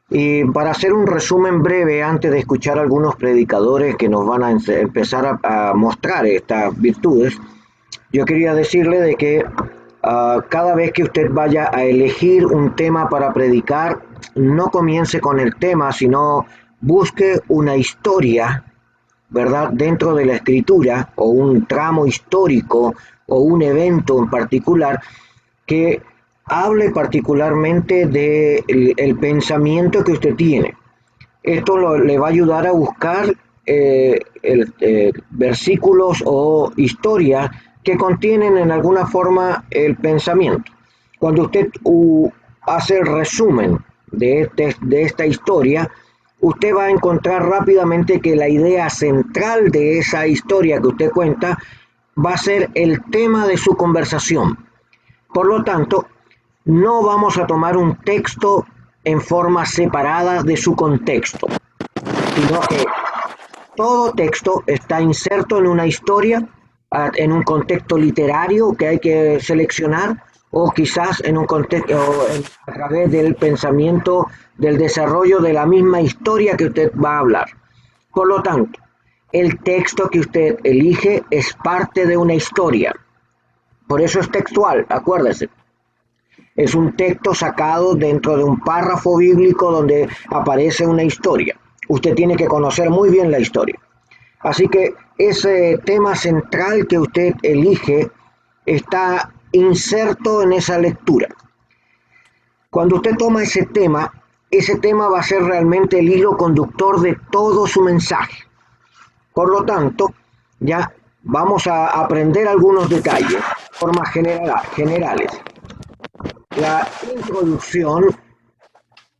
Y para hacer un resumen breve, antes de escuchar a algunos predicadores que nos van a empezar a mostrar estas virtudes, yo quería decirle de que cada vez que usted vaya a elegir un tema para predicar, no comience con el tema, sino busque una historia, ¿verdad? Dentro de la escritura, o un tramo histórico, o un evento en particular, que hable particularmente del pensamiento que usted tiene. Esto le va a ayudar a buscar versículos o historias que contienen en alguna forma el pensamiento. Cuando usted hace el resumen de esta historia, usted va a encontrar rápidamente que la idea central de esa historia que usted cuenta va a ser el tema de su conversación. Por lo tanto, no vamos a tomar un texto en forma separada de su contexto, sino que todo texto está inserto en una historia, en un contexto literario que hay que seleccionar, o quizás en un contexto a través del pensamiento, del desarrollo de la misma historia que usted va a hablar. Por lo tanto, el texto que usted elige es parte de una historia. Por eso es textual, acuérdese. Es un texto sacado dentro de un párrafo bíblico donde aparece una historia. Usted tiene que conocer muy bien la historia. Así que ese tema central que usted elige está inserto en esa lectura. Cuando usted toma ese tema va a ser realmente el hilo conductor de todo su mensaje. Por lo tanto, ya vamos a aprender algunos detalles, formas generales. La introducción,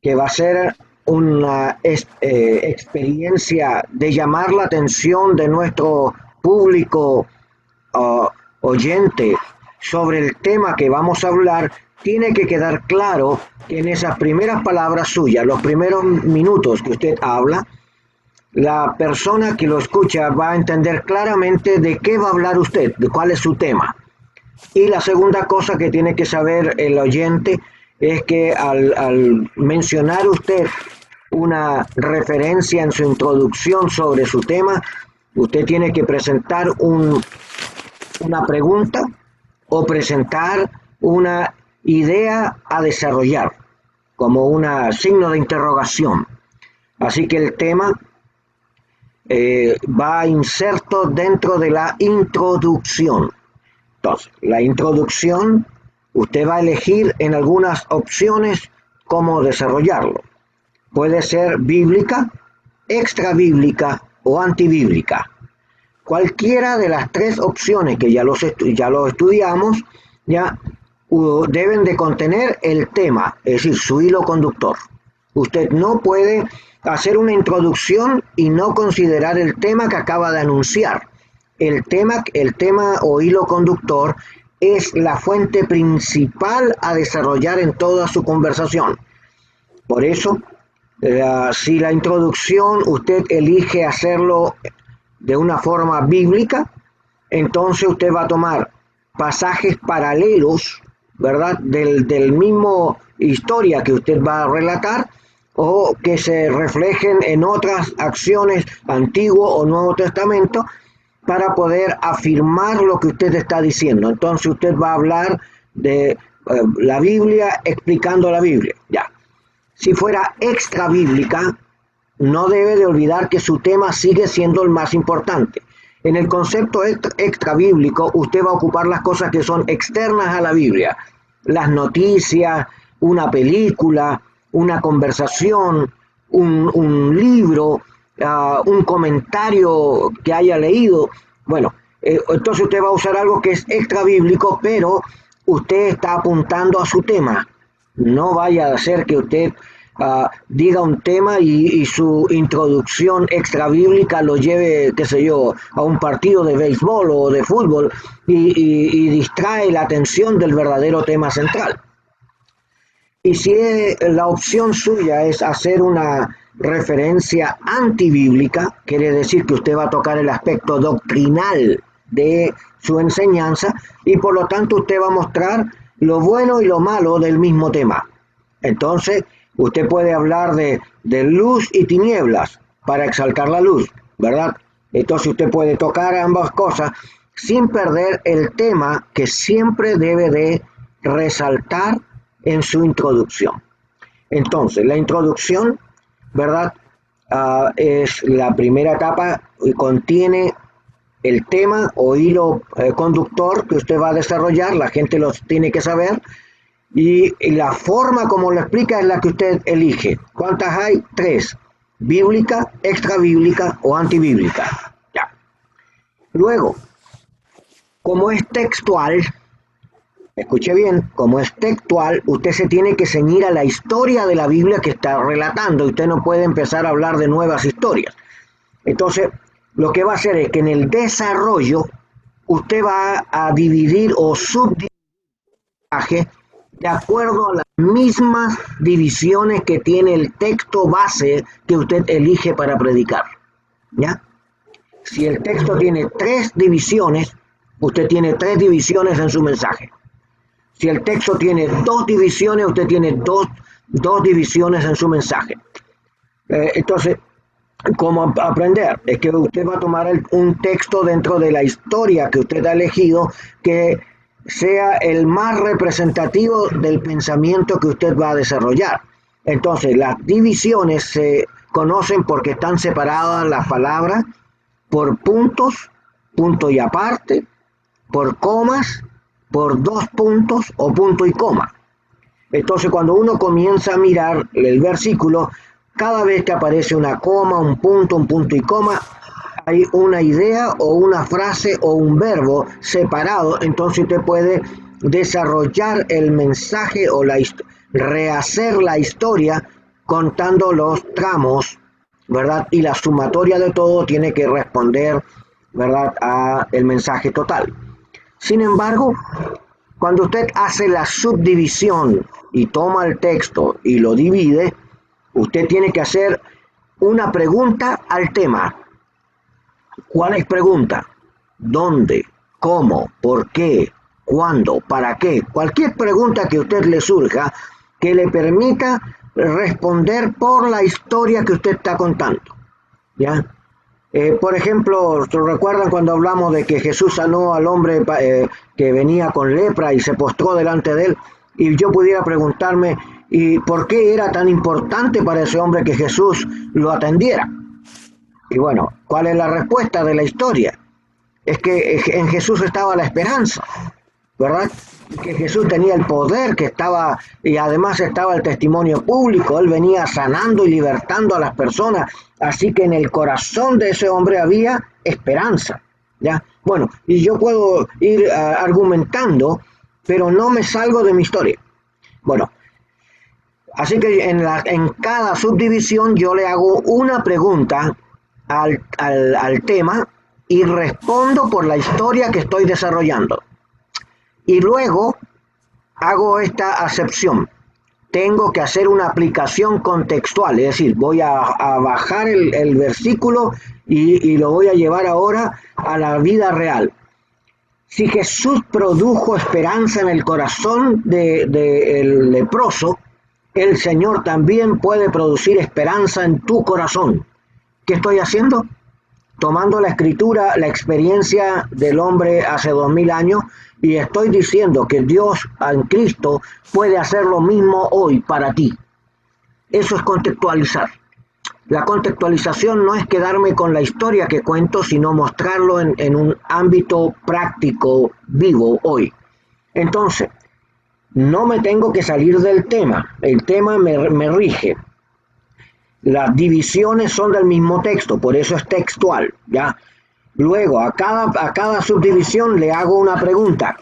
que va a ser una experiencia de llamar la atención de nuestro público uh, oyente sobre el tema que vamos a hablar, tiene que quedar claro que en esas primeras palabras suyas, los primeros minutos que usted habla, la persona que lo escucha va a entender claramente de qué va a hablar usted, de cuál es su tema. Y la segunda cosa que tiene que saber el oyente es que al mencionar usted una referencia en su introducción sobre su tema, usted tiene que presentar una pregunta o presentar una idea a desarrollar, como un signo de interrogación. Así que el tema va inserto dentro de la introducción. Entonces, la introducción, usted va a elegir en algunas opciones cómo desarrollarlo. Puede ser bíblica, extra bíblica o antibíblica. Cualquiera de las tres opciones que ya lo estudiamos, ya deben de contener el tema, es decir, su hilo conductor. Usted no puede hacer una introducción y no considerar el tema que acaba de anunciar. El tema o hilo conductor es la fuente principal a desarrollar en toda su conversación. Por eso, si la introducción usted elige hacerlo de una forma bíblica, entonces usted va a tomar pasajes paralelos, ¿verdad? Del mismo historia que usted va a relatar, o que se reflejen en otras acciones, Antiguo o Nuevo Testamento, para poder afirmar lo que usted está diciendo. Entonces usted va a hablar de la Biblia explicando la Biblia. Ya. Si fuera extra bíblica, no debe de olvidar que su tema sigue siendo el más importante. En el concepto extra bíblico, usted va a ocupar las cosas que son externas a la Biblia. Las noticias, una película, una conversación, un libro, un comentario que haya leído. Bueno, entonces usted va a usar algo que es extra bíblico, pero usted está apuntando a su tema. No vaya a ser que usted diga un tema y su introducción extra bíblica lo lleve, qué sé yo, a un partido de béisbol o de fútbol y distrae la atención del verdadero tema central. Y si la opción suya es hacer una referencia antibíblica, quiere decir que usted va a tocar el aspecto doctrinal de su enseñanza y por lo tanto usted va a mostrar lo bueno y lo malo del mismo tema. Entonces, Usted puede hablar de luz y tinieblas para exaltar la luz, ¿verdad? Entonces usted puede tocar ambas cosas sin perder el tema que siempre debe de resaltar en su introducción. Entonces, la introducción, ¿verdad? Es la primera etapa y contiene el tema o hilo conductor que usted va a desarrollar, la gente lo tiene que saber, y la forma como lo explica es la que usted elige. ¿Cuántas hay? 3. Bíblica, extrabíblica o antibíblica. Ya. Luego, como es textual, escuche bien, como es textual, usted se tiene que ceñir a la historia de la Biblia que está relatando. Usted no puede empezar a hablar de nuevas historias. Entonces, lo que va a hacer es que en el desarrollo, usted va a dividir o subdividir de acuerdo a las mismas divisiones que tiene el texto base que usted elige para predicar. ¿Ya? Si el texto tiene 3 divisiones, usted tiene 3 divisiones en su mensaje. Si el texto tiene 2 divisiones, usted tiene dos divisiones en su mensaje. Entonces, ¿cómo aprender? Es que usted va a tomar un texto dentro de la historia que usted ha elegido que sea el más representativo del pensamiento que usted va a desarrollar. Entonces, las divisiones se conocen porque están separadas las palabras por puntos, punto y aparte, por comas, por 2 puntos o punto y coma. Entonces, cuando uno comienza a mirar el versículo, cada vez que aparece una coma, un punto y coma, hay una idea o una frase o un verbo separado, entonces usted puede desarrollar el mensaje o rehacer la historia contando los tramos, ¿verdad? Y la sumatoria de todo tiene que responder, ¿verdad?, a el mensaje total. Sin embargo, cuando usted hace la subdivisión y toma el texto y lo divide, usted tiene que hacer una pregunta al tema. ¿Cuál es pregunta? ¿Dónde? ¿Cómo? ¿Por qué? ¿Cuándo? ¿Para qué? Cualquier pregunta que a usted le surja que le permita responder por la historia que usted está contando. ¿Ya? Por ejemplo, ¿recuerdan cuando hablamos de que Jesús sanó al hombre que venía con lepra y se postró delante de él? Y yo pudiera preguntarme, ¿y por qué era tan importante para ese hombre que Jesús lo atendiera? Y bueno, ¿cuál es la respuesta de la historia? Es que en Jesús estaba la esperanza, ¿verdad? Que Jesús tenía el poder, que estaba, y además estaba el testimonio público. Él venía sanando y libertando a las personas, así que en el corazón de ese hombre había esperanza, ¿ya? Bueno, y yo puedo ir argumentando, pero no me salgo de mi historia. Bueno, así que en cada subdivisión yo le hago una pregunta al tema y respondo por la historia que estoy desarrollando. Y luego hago esta acepción. Tengo que hacer una aplicación contextual, es decir, voy a bajar el versículo y lo voy a llevar ahora a la vida real. Si Jesús produjo esperanza en el corazón del leproso, el Señor también puede producir esperanza en tu corazón. ¿Qué estoy haciendo? Tomando la escritura, la experiencia del hombre hace 2000 años, y estoy diciendo que Dios en Cristo puede hacer lo mismo hoy para ti. Eso es contextualizar. La contextualización no es quedarme con la historia que cuento, sino mostrarlo en un ámbito práctico, vivo, hoy. Entonces, no me tengo que salir del tema. El tema me rige. Las divisiones son del mismo texto, por eso es textual, ¿ya? Luego, a cada subdivisión le hago una pregunta,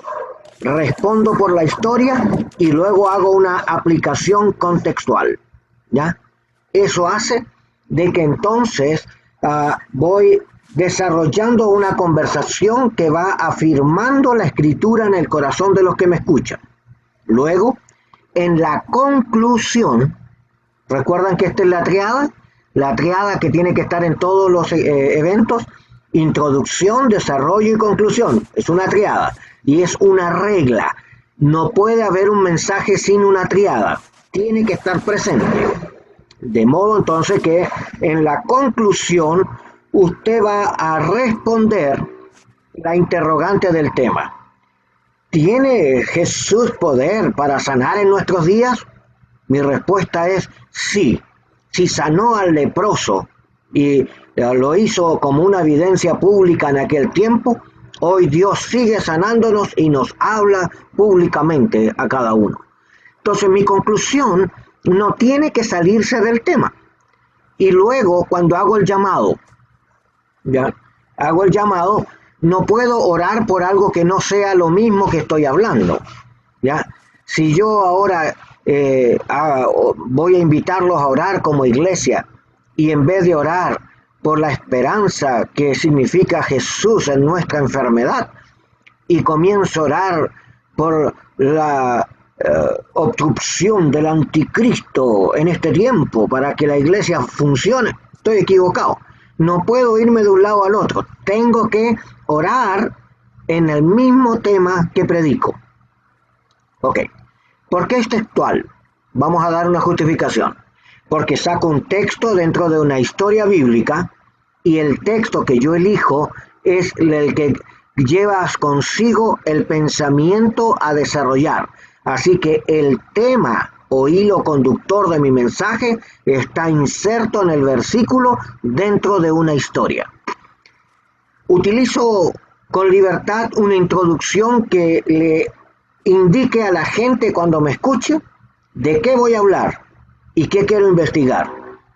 respondo por la historia y luego hago una aplicación contextual, ¿ya? Eso hace de que entonces voy desarrollando una conversación que va afirmando la escritura en el corazón de los que me escuchan. Luego, en la conclusión, ¿recuerdan que esta es la triada que tiene que estar en todos los eventos? Introducción, desarrollo y conclusión. Es una triada y es una regla. No puede haber un mensaje sin una triada. tiene que estar presente. De modo entonces que en la conclusión usted va a responder la interrogante del tema. ¿Tiene Jesús poder para sanar en nuestros días? Mi respuesta es sí. Si sanó al leproso y lo hizo como una evidencia pública en aquel tiempo, hoy Dios sigue sanándonos y nos habla públicamente a cada uno. Entonces mi conclusión no tiene que salirse del tema. Y luego cuando hago el llamado, no puedo orar por algo que no sea lo mismo que estoy hablando. Si yo ahora voy a invitarlos a orar como iglesia y en vez de orar por la esperanza que significa Jesús en nuestra enfermedad y comienzo a orar por la obstrucción del anticristo en este tiempo para que la iglesia funcione, estoy equivocado. No puedo irme de un lado al otro. Tengo que orar en el mismo tema que predico. Ok. ¿Por qué es textual? Vamos a dar una justificación. Porque saco un texto dentro de una historia bíblica y el texto que yo elijo es el que lleva consigo el pensamiento a desarrollar. Así que el tema o hilo conductor de mi mensaje está inserto en el versículo dentro de una historia. Utilizo con libertad una introducción que le indique a la gente cuando me escuche de qué voy a hablar y qué quiero investigar.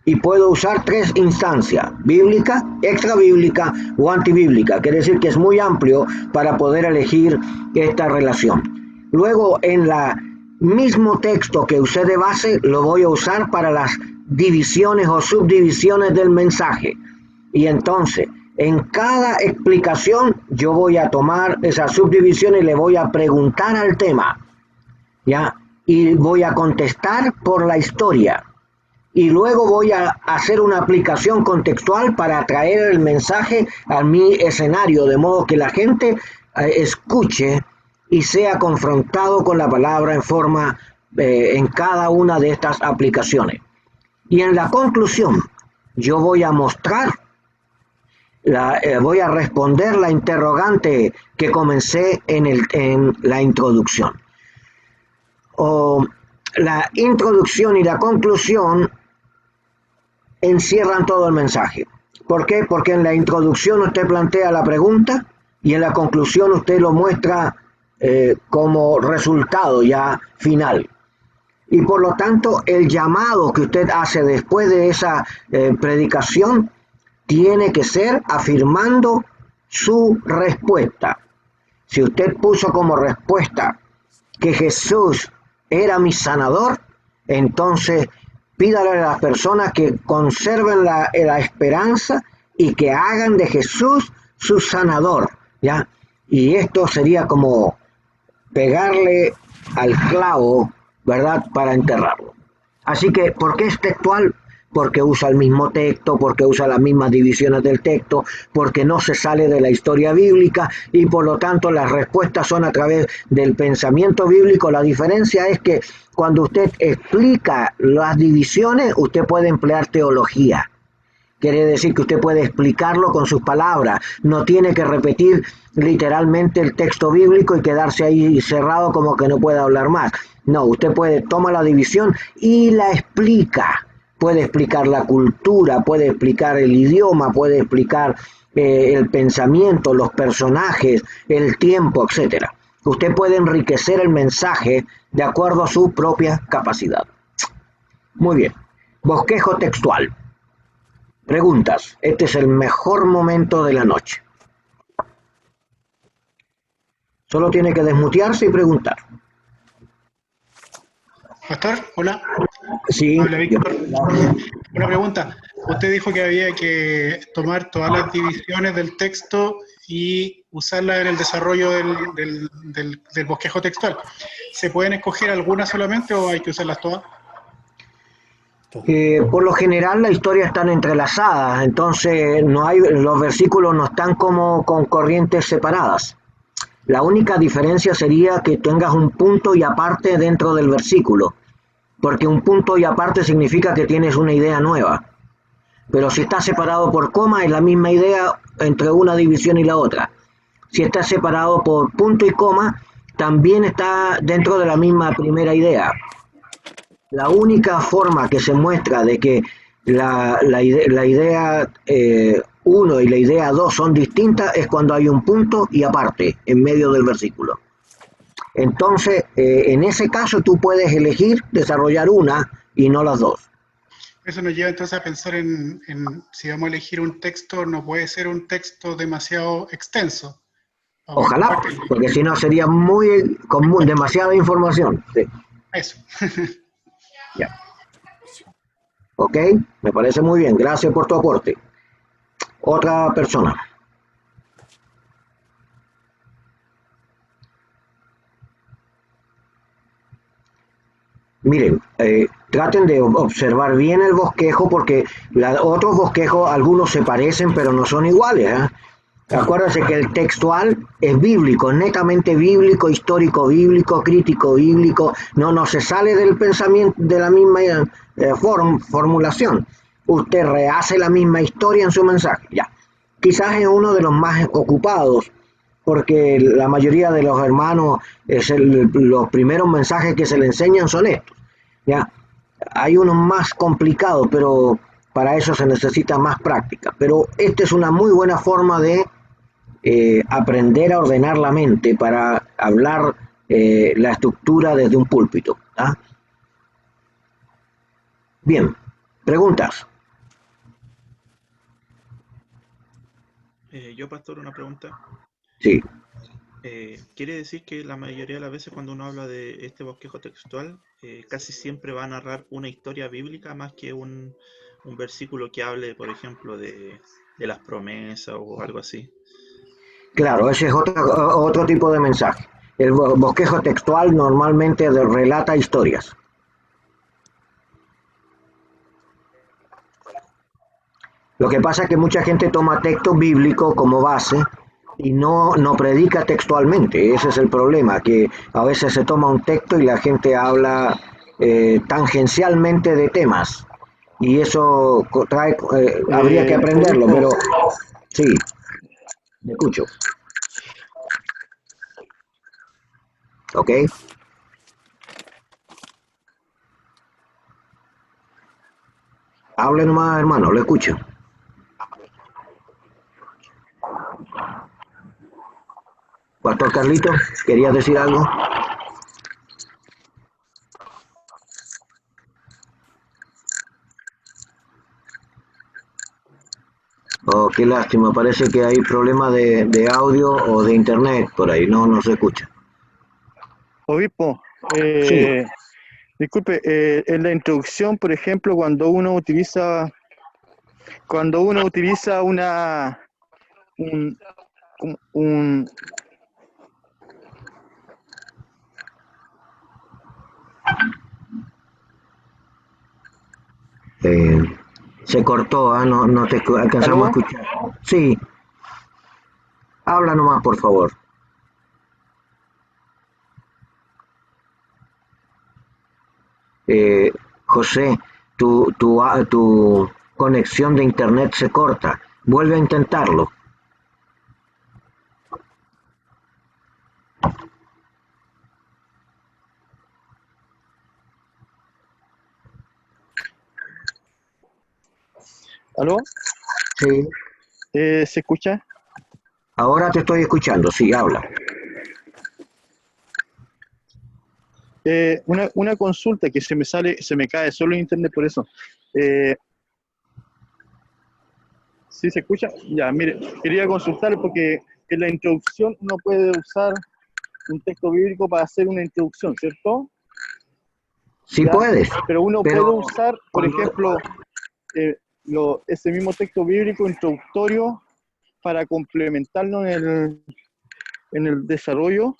Y puedo usar 3 instancias: bíblica, extrabíblica o antibíblica. Quiere decir que es muy amplio para poder elegir esta relación. Luego, en la mismo texto que usé de base, lo voy a usar para las divisiones o subdivisiones del mensaje. Y entonces, en cada explicación, yo voy a tomar esas subdivisiones y le voy a preguntar al tema, y voy a contestar por la historia. Y luego voy a hacer una aplicación contextual para traer el mensaje a mi escenario, de modo que la gente escuche y sea confrontado con la palabra en forma en cada una de estas aplicaciones. Y en la conclusión, yo voy a mostrar, voy a responder la interrogante que comencé en la introducción. La introducción y la conclusión encierran todo el mensaje. ¿Por qué? Porque en la introducción usted plantea la pregunta y en la conclusión usted lo muestra como resultado ya final. Y por lo tanto, el llamado que usted hace después de esa predicación tiene que ser afirmando su respuesta. Si usted puso como respuesta que Jesús era mi sanador, entonces pídale a las personas que conserven la esperanza y que hagan de Jesús su sanador, Y esto sería como pegarle al clavo, ¿verdad?, para enterrarlo. Así que, ¿por qué es textual? Porque usa el mismo texto, porque usa las mismas divisiones del texto, porque no se sale de la historia bíblica y por lo tanto las respuestas son a través del pensamiento bíblico. La diferencia es que cuando usted explica las divisiones, usted puede emplear teología. Quiere decir que usted puede explicarlo con sus palabras, no tiene que repetir literalmente el texto bíblico y quedarse ahí cerrado como que no puede hablar más. No, usted toma la división y la explica. Puede explicar la cultura, puede explicar el idioma, puede explicar el pensamiento, los personajes, el tiempo, etc. Usted puede enriquecer el mensaje de acuerdo a su propia capacidad. Muy bien. Bosquejo textual. Preguntas. Este es el mejor momento de la noche. Solo tiene que desmutearse y preguntar. Pastor, hola. Sí. Hola, Víctor. Una pregunta. Usted dijo que había que tomar todas las divisiones del texto y usarlas en el desarrollo del bosquejo textual. ¿Se pueden escoger algunas solamente o hay que usarlas todas? Por lo general la historia están entrelazadas, entonces los versículos no están como con corrientes separadas. La única diferencia sería que tengas un punto y aparte dentro del versículo. porque un punto y aparte significa que tienes una idea nueva. Pero si está separado por coma, es la misma idea entre una división y la otra. Si está separado por punto y coma, también está dentro de la misma primera idea. La única forma que se muestra de que la idea 1 y la idea 2 son distintas es cuando hay un punto y aparte en medio del versículo. Entonces, en ese caso tú puedes elegir desarrollar una y no las dos. Eso nos lleva entonces a pensar en si vamos a elegir un texto, no puede ser un texto demasiado extenso. Ojalá, porque si no sería muy común, demasiada información. Sí. Eso. Ya. Ok, me parece muy bien. Gracias por tu aporte. Otra persona. Miren, traten de observar bien el bosquejo porque otros bosquejos, algunos se parecen pero no son iguales. Acuérdense que el textual es bíblico, netamente bíblico, histórico bíblico, crítico bíblico, no se sale del pensamiento de la misma formulación. Usted rehace la misma historia en su mensaje, ya. Quizás es uno de los más ocupados, porque la mayoría de los hermanos, los primeros mensajes que se le enseñan son estos, ya. Hay unos más complicados, pero para eso se necesita más práctica. Pero esta es una muy buena forma de aprender a ordenar la mente para hablar la estructura desde un púlpito. ¿Ah? Bien, preguntas. Yo, pastor, una pregunta. Sí. ¿Quiere decir que la mayoría de las veces cuando uno habla de este bosquejo textual, casi siempre va a narrar una historia bíblica más que un versículo que hable, por ejemplo, de las promesas o algo así? Claro, ese es otro tipo de mensaje. El bosquejo textual normalmente relata historias. Lo que pasa es que mucha gente toma texto bíblico como base y no predica textualmente. Ese es el problema, que a veces se toma un texto y la gente habla tangencialmente de temas. Y eso habría que aprenderlo, Obispo, pero sí, me escucho. ¿Ok? Hable nomás, hermano, lo escucho. Pastor Carlito, ¿querías decir algo? Oh, qué lástima, parece que hay problema de audio o de internet por ahí, no se escucha. obispo, Sí, disculpe, en la introducción, por ejemplo, cuando uno utiliza una un eh, se cortó, no te alcanzamos a ¿aló? escuchar. Sí, habla nomás, por favor. José, tu conexión de internet se corta. Vuelve a intentarlo. ¿Aló? Sí, ¿Se escucha? ahora te estoy escuchando, sí, habla. Una consulta que se me cae solo en internet por eso. Eh, ¿Sí se escucha? Ya, mire, quería consultar porque en la introducción uno puede usar un texto bíblico para hacer una introducción, ¿cierto? Sí ¿Ya? puedes, Pero uno puede pero usar, por cuando, ejemplo, ese mismo texto bíblico introductorio para complementarlo en el desarrollo,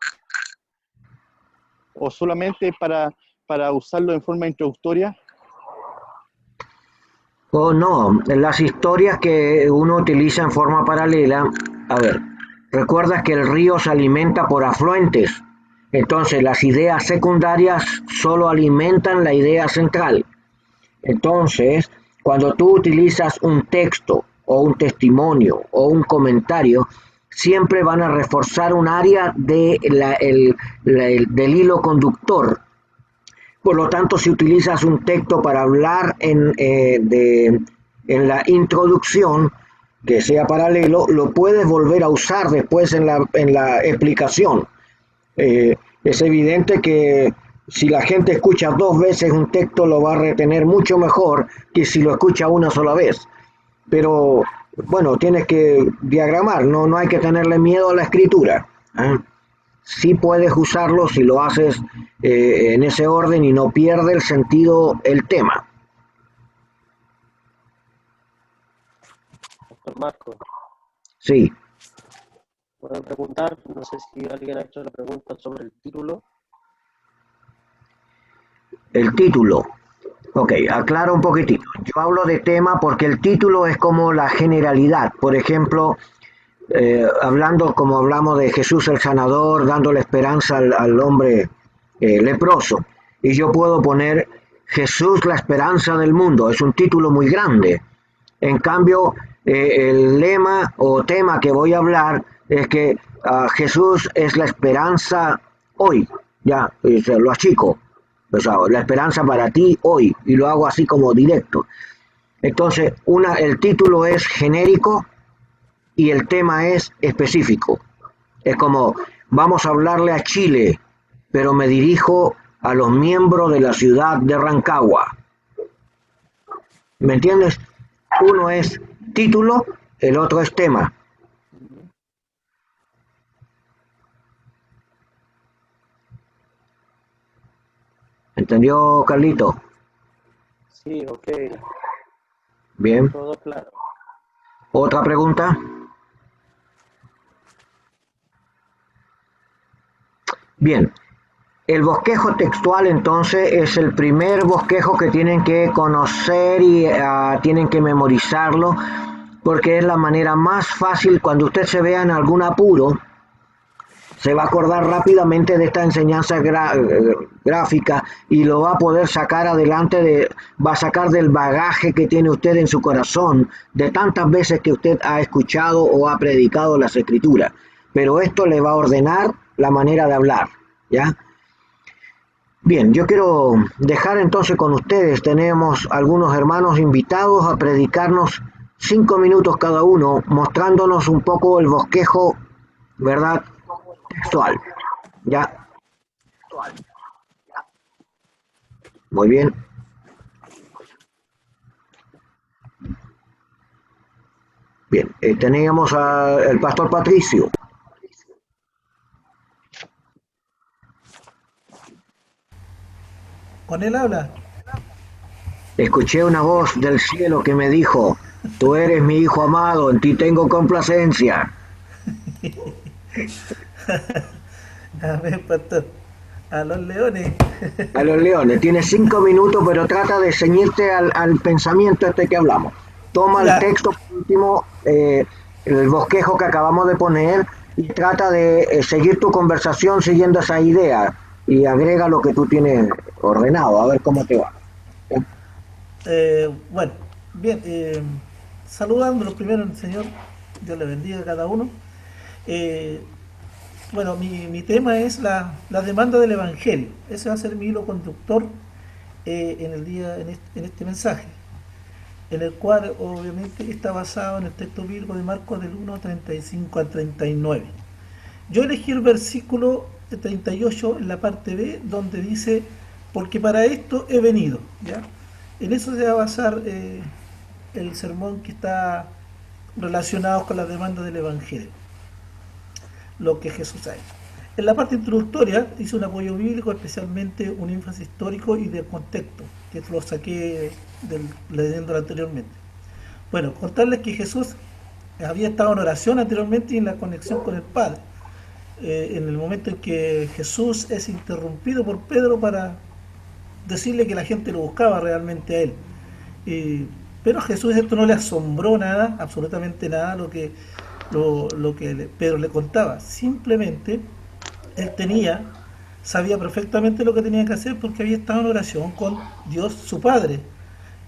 o solamente para usarlo en forma introductoria. oh no, las historias que uno utiliza en forma paralela, a ver, recuerdas que el río se alimenta por afluentes. Entonces las ideas secundarias solo alimentan la idea central. Entonces, cuando tú utilizas un texto o un testimonio o un comentario, siempre van a reforzar un área del hilo conductor. Por lo tanto, si utilizas un texto para hablar en la introducción, que sea paralelo, lo puedes volver a usar después en la explicación. Es evidente que si la gente escucha 2 veces un texto, lo va a retener mucho mejor que si lo escucha una sola vez. Pero bueno, tienes que diagramar, no hay que tenerle miedo a la escritura. Sí puedes usarlo si lo haces en ese orden y no pierde el sentido el tema. Doctor Marco, Sí, puedo preguntar, no sé si alguien ha hecho la pregunta sobre el título. el título. Ok, aclaro un poquitito. Yo hablo de tema porque el título es como la generalidad. Por ejemplo, hablando como hablamos de Jesús el sanador, dándole esperanza al hombre leproso. Y yo puedo poner Jesús la esperanza del mundo. Es un título muy grande. En cambio, el lema o tema que voy a hablar es que Jesús es la esperanza hoy. Ya, lo achico. O sea, la esperanza para ti hoy. Y lo hago así como directo. Entonces, el título es genérico y el tema es específico. Es como, vamos a hablarle a Chile, pero me dirijo a los miembros de la ciudad de Rancagua. ¿Me entiendes? Uno es título, el otro es tema. ¿Entendió, Carlito? Sí, ok, Bien. todo claro. ¿Otra pregunta? Bien. El bosquejo textual entonces es el primer bosquejo que tienen que conocer y tienen que memorizarlo porque es la manera más fácil cuando usted se vea en algún apuro. Se va a acordar rápidamente de esta enseñanza gráfica y lo va a poder sacar adelante, va a sacar del bagaje que tiene usted en su corazón, de tantas veces que usted ha escuchado o ha predicado las escrituras. Pero esto le va a ordenar la manera de hablar, ¿ya? Bien, yo quiero dejar entonces con ustedes, tenemos algunos hermanos invitados a predicarnos 5 minutos cada uno, mostrándonos un poco el bosquejo, ¿verdad? Textual. ¿Ya? Muy bien. Bien, teníamos al pastor Patricio. Con él habla. Escuché una voz del cielo que me dijo, tú eres mi hijo amado, en ti tengo complacencia. A ver, pastor. A los leones. A los leones, tienes 5 minutos, pero trata de ceñirte al pensamiento este que hablamos. Toma Ya. el texto por último, el bosquejo que acabamos de poner, y trata de seguir tu conversación siguiendo esa idea, y agrega lo que tú tienes ordenado, a ver cómo te va. Bueno, bien. Saludándolos primero, Señor. Dios le bendiga a cada uno. Bueno, mi tema es la demanda del Evangelio. Ese va a ser mi hilo conductor en este mensaje, en el cual obviamente está basado en el texto bíblico de Marcos del 1:35 al 39. Yo elegí el versículo 38 en la parte B, donde dice, porque para esto he venido, ¿ya? En eso se va a basar el sermón que está relacionado con la demanda del Evangelio, lo que Jesús ha hecho. En la parte introductoria hice un apoyo bíblico, especialmente un énfasis histórico y de contexto, que lo saqué leyéndolo anteriormente. Bueno, contarles que Jesús había estado en oración anteriormente y en la conexión con el Padre. En el momento en que Jesús es interrumpido por Pedro para decirle que la gente lo buscaba realmente a él. Pero a Jesús esto no le asombró nada, absolutamente nada, lo que Pedro le contaba. Simplemente él tenía sabía perfectamente lo que tenía que hacer porque había estado en oración con Dios su Padre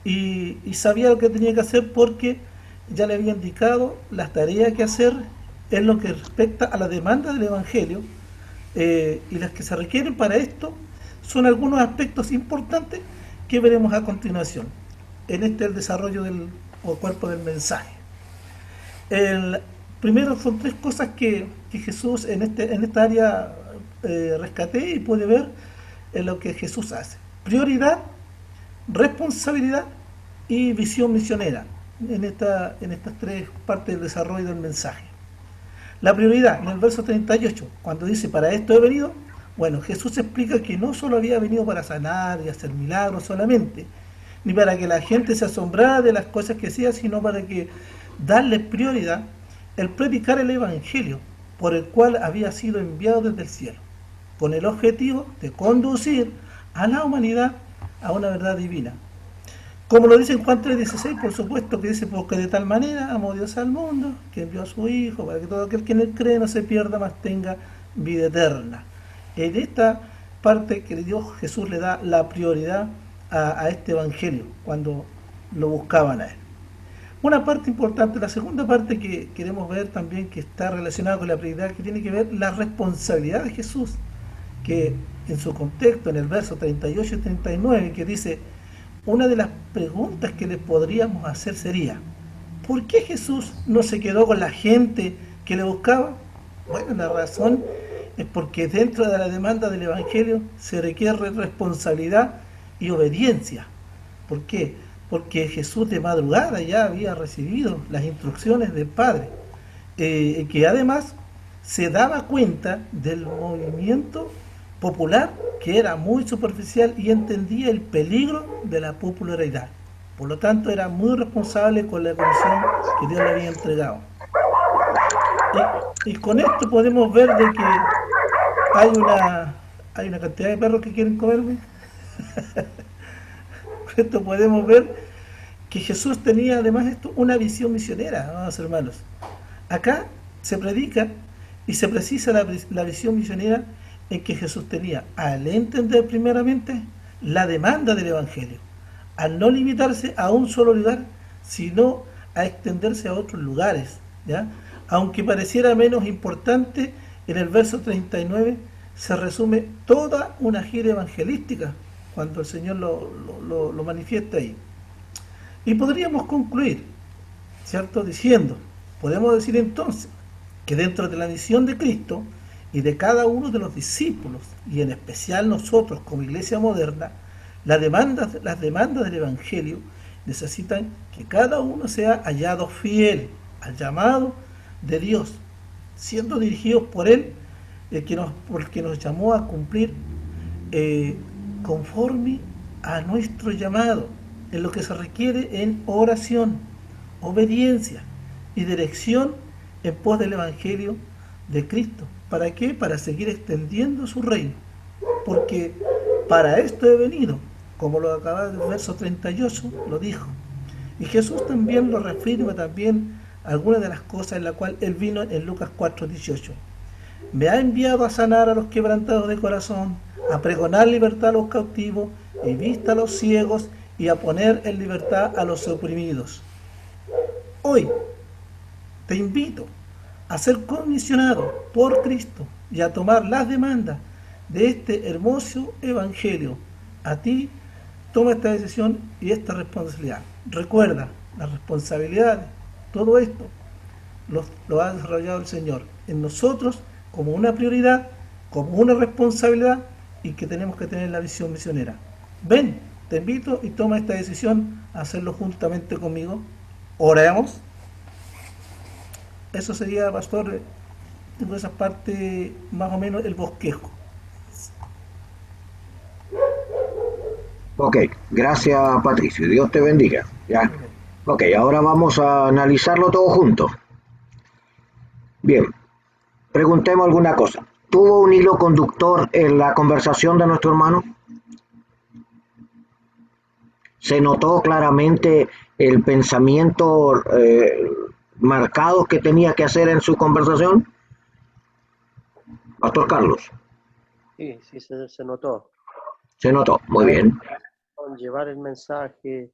y sabía lo que tenía que hacer porque ya le había indicado las tareas que hacer en lo que respecta a la demanda del Evangelio, y las que se requieren para esto son algunos aspectos importantes que veremos a continuación en el desarrollo del o cuerpo del mensaje. Primero son tres cosas que Jesús en esta área rescaté y pude ver en lo que Jesús hace: prioridad, responsabilidad y visión misionera en estas tres partes del desarrollo del mensaje. La prioridad, en el verso 38, cuando dice para esto he venido, bueno, Jesús explica que no solo había venido para sanar y hacer milagros solamente, ni para que la gente se asombrara de las cosas que hacía, sino para que darle prioridad el predicar el Evangelio, por el cual había sido enviado desde el cielo, con el objetivo de conducir a la humanidad a una verdad divina. Como lo dice en Juan 3:16, por supuesto que dice, porque de tal manera amó Dios al mundo, que envió a su Hijo, para que todo aquel que en él cree no se pierda, mas tenga vida eterna. En esta parte que Dios, Jesús le da la prioridad a este Evangelio, cuando lo buscaban a él. Una parte importante, la segunda parte que queremos ver también, que está relacionada con la prioridad, que tiene que ver la responsabilidad de Jesús, que en su contexto, en el verso 38 y 39, que dice, una de las preguntas que le podríamos hacer sería, ¿por qué Jesús no se quedó con la gente que le buscaba? Bueno, la razón es porque dentro de la demanda del Evangelio se requiere responsabilidad y obediencia. ¿Por qué? Porque Jesús de madrugada ya había recibido las instrucciones del Padre, que además se daba cuenta del movimiento popular, que era muy superficial, y entendía el peligro de la popularidad. Por lo tanto, era muy responsable con la comisión que Dios le había entregado. Y con esto podemos ver de que hay una cantidad de perros que quieren comerme. Con esto podemos ver que Jesús tenía además esto una visión misionera, amados hermanos. Acá se predica y se precisa la visión misionera en que Jesús tenía, al entender primeramente la demanda del Evangelio, al no limitarse a un solo lugar, sino a extenderse a otros lugares, ¿ya? Aunque pareciera menos importante, en el verso 39 se resume toda una gira evangelística, cuando el Señor lo manifiesta ahí. Y podríamos concluir, ¿cierto?, podemos decir entonces, que dentro de la misión de Cristo y de cada uno de los discípulos, y en especial nosotros como iglesia moderna, las demandas del Evangelio necesitan que cada uno sea hallado fiel al llamado de Dios, siendo dirigidos por Él, porque nos llamó a cumplir conforme a nuestro llamado, en lo que se requiere en oración, obediencia y dirección en pos del Evangelio de Cristo. ¿Para qué? Para seguir extendiendo su reino. Porque para esto he venido, como lo acaba del verso 38, lo dijo. Y Jesús también lo reafirma también algunas de las cosas en las cuales Él vino en Lucas 4:18. Me ha enviado a sanar a los quebrantados de corazón, a pregonar libertad a los cautivos y vista a los ciegos, y a poner en libertad a los oprimidos. Hoy te invito a ser comisionado por Cristo y a tomar las demandas de este hermoso Evangelio. A ti, toma esta decisión y esta responsabilidad. Recuerda, las responsabilidades, todo esto lo ha desarrollado el Señor en nosotros como una prioridad, como una responsabilidad, y que tenemos que tener la visión misionera. Ven, te invito y toma esta decisión a hacerlo juntamente conmigo. Oremos. Eso sería, pastor, en esa parte más o menos el bosquejo. Ok, gracias Patricio, Dios te bendiga. ¿Ya? Ok, ahora vamos a analizarlo todo junto. Bien, preguntemos alguna cosa. ¿Tuvo un hilo conductor en la conversación de nuestro hermano? ¿Se notó claramente el pensamiento marcado que tenía que hacer en su conversación? Pastor Carlos. Sí, sí, se notó. Se notó, muy bien. Con llevar el mensaje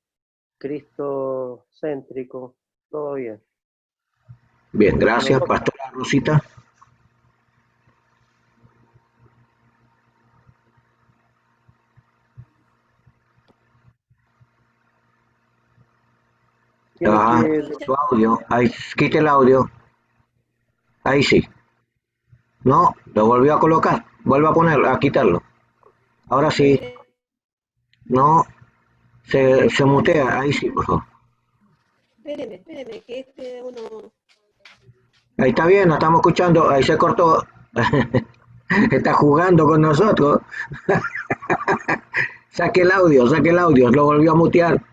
cristo-céntrico, todo bien. Bien, Se gracias, notó. Pastora Rosita. Tiene Ajá, que, su audio, ahí, quite el audio, ahí sí. No, lo volvió a colocar, vuelve a ponerlo, a quitarlo. Ahora sí, no, se mutea, ahí sí, por favor. Espéreme, que uno... Ahí está bien, nos estamos escuchando, ahí se cortó. Está jugando con nosotros. Saque el audio, lo volvió a mutear.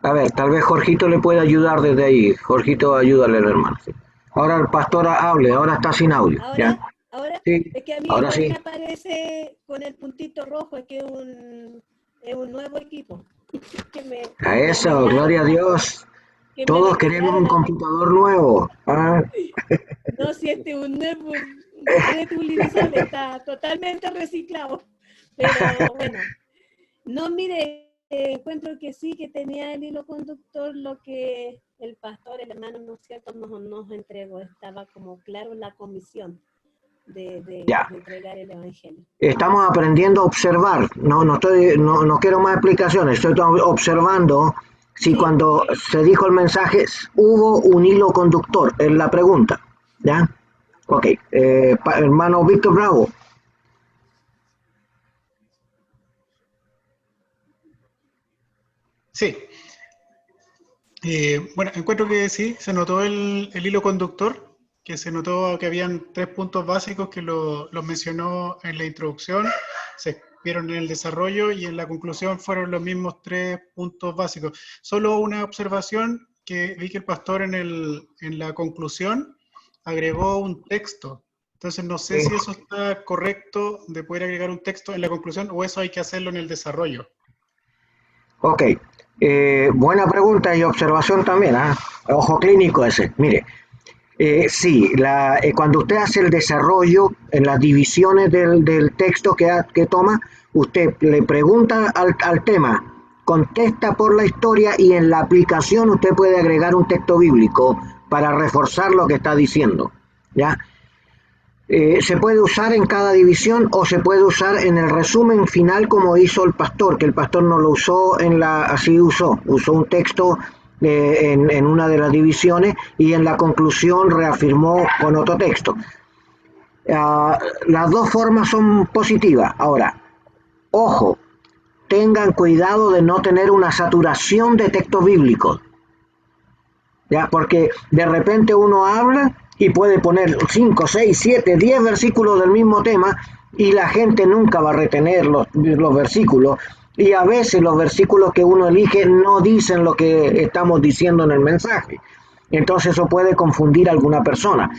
A ver, tal vez Jorgito le puede ayudar desde ahí. Jorgito, ayúdale al hermano. Sí. Ahora el pastor hable, ahora está sin audio. ¿Ya? Ahora, Sí, es que a mí ahora igual sí. me aparece con el puntito rojo, es que es un nuevo equipo. Que A eso, gloria a Dios. que me Todos queremos un registraron a mí. computador nuevo. ¿Ah? No, si este es un nuevo reutilizable, está totalmente reciclado. Pero bueno, no, mire, encuentro que sí, que tenía el hilo conductor lo que el pastor, el hermano, ¿no es cierto?, nos entregó. Estaba como claro en la comisión Ya. de entregar el evangelio. Estamos aprendiendo a observar. No quiero más explicaciones. Estoy observando si Sí. cuando se dijo el mensaje hubo un hilo conductor en la pregunta. ¿Ya? Ok. Hermano Víctor Bravo. Sí. Bueno, encuentro que sí, se notó el hilo conductor, que se notó que habían 3 puntos básicos que los mencionó en la introducción, se vieron en el desarrollo y en la conclusión fueron los mismos 3 puntos básicos. Solo una observación que vi que el pastor en la conclusión agregó un texto. Entonces no sé si eso está correcto de poder agregar un texto en la conclusión o eso hay que hacerlo en el desarrollo. Ok. Buena pregunta y observación también. ¿Ah? Ojo clínico ese. Mire. Sí, cuando usted hace el desarrollo en las divisiones del texto que toma, usted le pregunta al tema, contesta por la historia y en la aplicación usted puede agregar un texto bíblico para reforzar lo que está diciendo. ¿Ya? Se puede usar en cada división o se puede usar en el resumen final como hizo el pastor, que el pastor no lo usó así usó un texto en una de las divisiones y en la conclusión reafirmó con otro texto. Las dos formas son positivas. Ahora, ojo, tengan cuidado de no tener una saturación de textos bíblicos. ¿Ya? Porque de repente uno habla y puede poner 5, 6, 7, 10 versículos del mismo tema y la gente nunca va a retener los versículos y a veces los versículos que uno elige no dicen lo que estamos diciendo en el mensaje. Entonces eso puede confundir a alguna persona.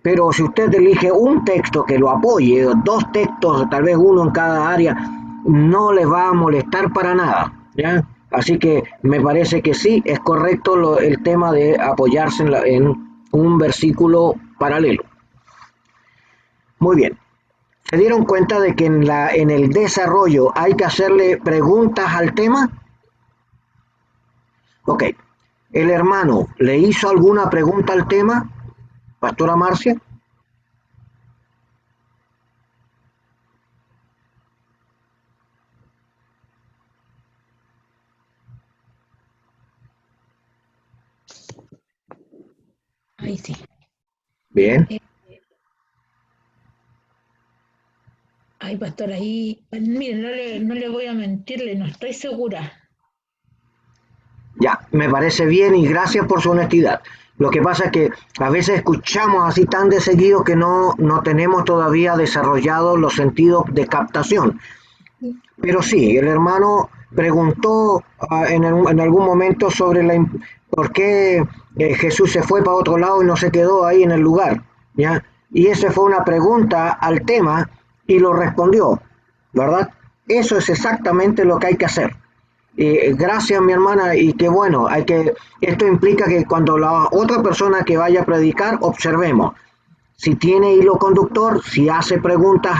Pero si usted elige un texto que lo apoye, 2 textos, tal vez uno en cada área, no le va a molestar para nada. ¿Ya? Así que me parece que sí, es correcto el tema de apoyarse en un versículo paralelo. Muy bien. ¿Se dieron cuenta de que en el desarrollo hay que hacerle preguntas al tema? Ok. ¿El hermano le hizo alguna pregunta al tema, Pastora Marcia? Ahí sí. Bien. Ay, pastor, ahí, mire, no le voy a mentirle, no estoy segura. Ya, me parece bien y gracias por su honestidad. Lo que pasa es que a veces escuchamos así tan de seguido que no tenemos todavía desarrollados los sentidos de captación. Pero sí, el hermano preguntó en algún momento sobre por qué Jesús se fue para otro lado y no se quedó ahí en el lugar. ¿Ya? Y esa fue una pregunta al tema y lo respondió, ¿verdad? Eso es exactamente lo que hay que hacer. Gracias, mi hermana, y que bueno, esto implica que cuando la otra persona que vaya a predicar, observemos. si tiene hilo conductor, si hace preguntas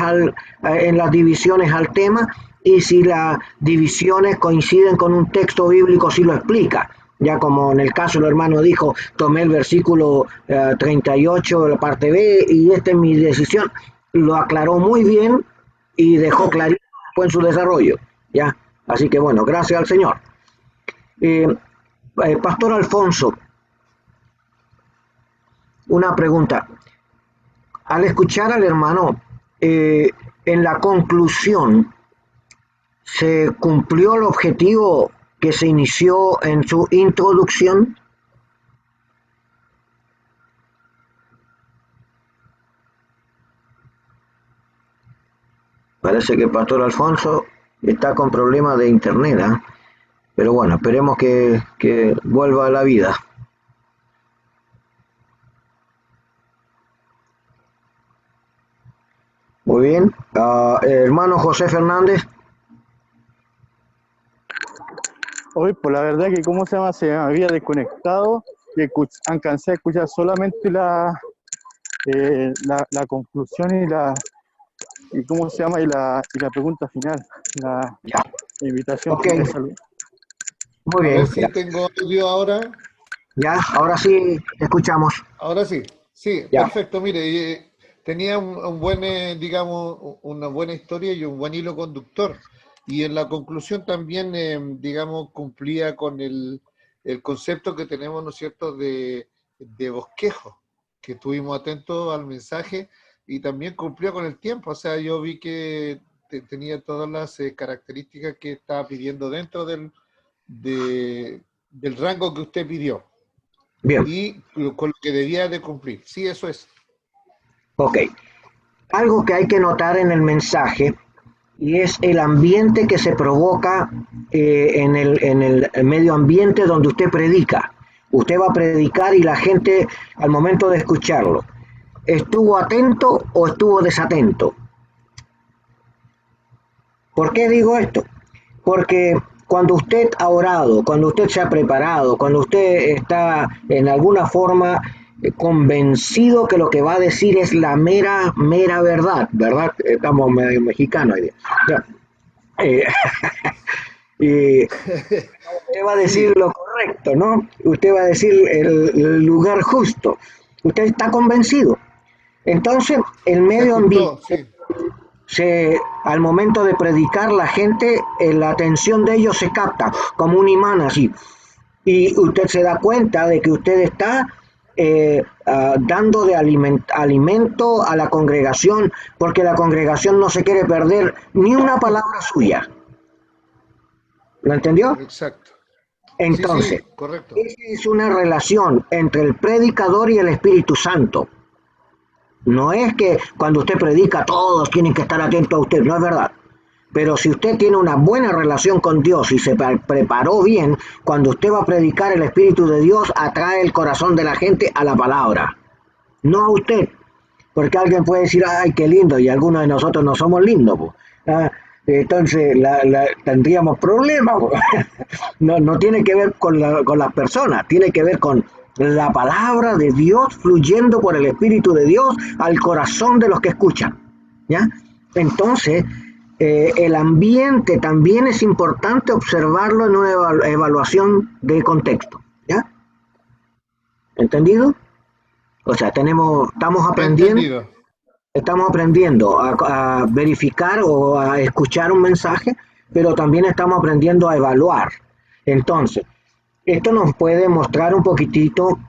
en las divisiones al tema, y si las divisiones coinciden con un texto bíblico, si lo explica. Ya como en el caso el hermano dijo, tomé el versículo 38 de la parte B y esta es mi decisión, lo aclaró muy bien y dejó clarito en su desarrollo. ¿Ya? Así que bueno, gracias al Señor. Pastor Alfonso, una pregunta. Al escuchar al hermano, en la conclusión, ¿se cumplió el objetivo que se inició en su introducción? Parece que el pastor Alfonso está con problemas de internet, ¿eh? Pero bueno, esperemos que vuelva a la vida. Muy bien. Hermano José Fernández. Hoy, pues la verdad que, ¿cómo se llama? Se me había desconectado y alcancé a escuchar solamente la conclusión y ¿cómo se llama? Y la pregunta final, la Ya. invitación Ok. de salud. Muy A bien. ver si tengo audio ahora. Ya, ahora sí te escuchamos. Ahora sí. Sí, Ya. perfecto. Mire, tenía un buen, digamos, una buena historia y un buen hilo conductor. Y en la conclusión también, digamos, cumplía con el concepto que tenemos, ¿no es cierto?, de bosquejo, que estuvimos atentos al mensaje y también cumplía con el tiempo. O sea, yo vi que tenía todas las características que estaba pidiendo dentro del rango que usted pidió. Bien. Y con lo que debía de cumplir. Sí, eso es. Ok. Algo que hay que notar en el mensaje y es el ambiente que se provoca en el medio ambiente donde usted predica. Usted va a predicar y la gente al momento de escucharlo, ¿estuvo atento o estuvo desatento? ¿Por qué digo esto? Porque cuando usted ha orado, cuando usted se ha preparado, cuando usted está en alguna forma convencido que lo que va a decir es la mera verdad, ¿verdad? Estamos medio mexicanos hoy día. Ya. Usted va a decir Sí. lo correcto, ¿no? Usted va a decir el lugar justo. Usted está convencido. Entonces, el Se medio ambiente, ajustó, sí. al momento de predicar, la gente, la atención de ellos se capta como un imán así. Y usted se da cuenta de que usted está dando de alimento a la congregación, porque la congregación no se quiere perder ni una palabra suya. ¿Lo entendió? Exacto. Entonces, Sí, correcto. esa es una relación entre el predicador y el Espíritu Santo. No es que cuando usted predica todos tienen que estar atentos a usted, no es verdad. Pero si usted tiene una buena relación con Dios y se preparó bien, cuando usted va a predicar, el Espíritu de Dios atrae el corazón de la gente a la palabra, no a usted. Porque alguien puede decir, ay, qué lindo, y algunos de nosotros no somos lindos. Entonces tendríamos problemas. No tiene que ver con las personas, tiene que ver con la palabra de Dios fluyendo por el Espíritu de Dios al corazón de los que escuchan. ¿Ya? Entonces, el ambiente también es importante observarlo en una evaluación de contexto. ¿Ya? ¿Entendido? O sea, Entendido. estamos aprendiendo a verificar o a escuchar un mensaje, pero también estamos aprendiendo a evaluar. Entonces, esto nos puede mostrar un poquitito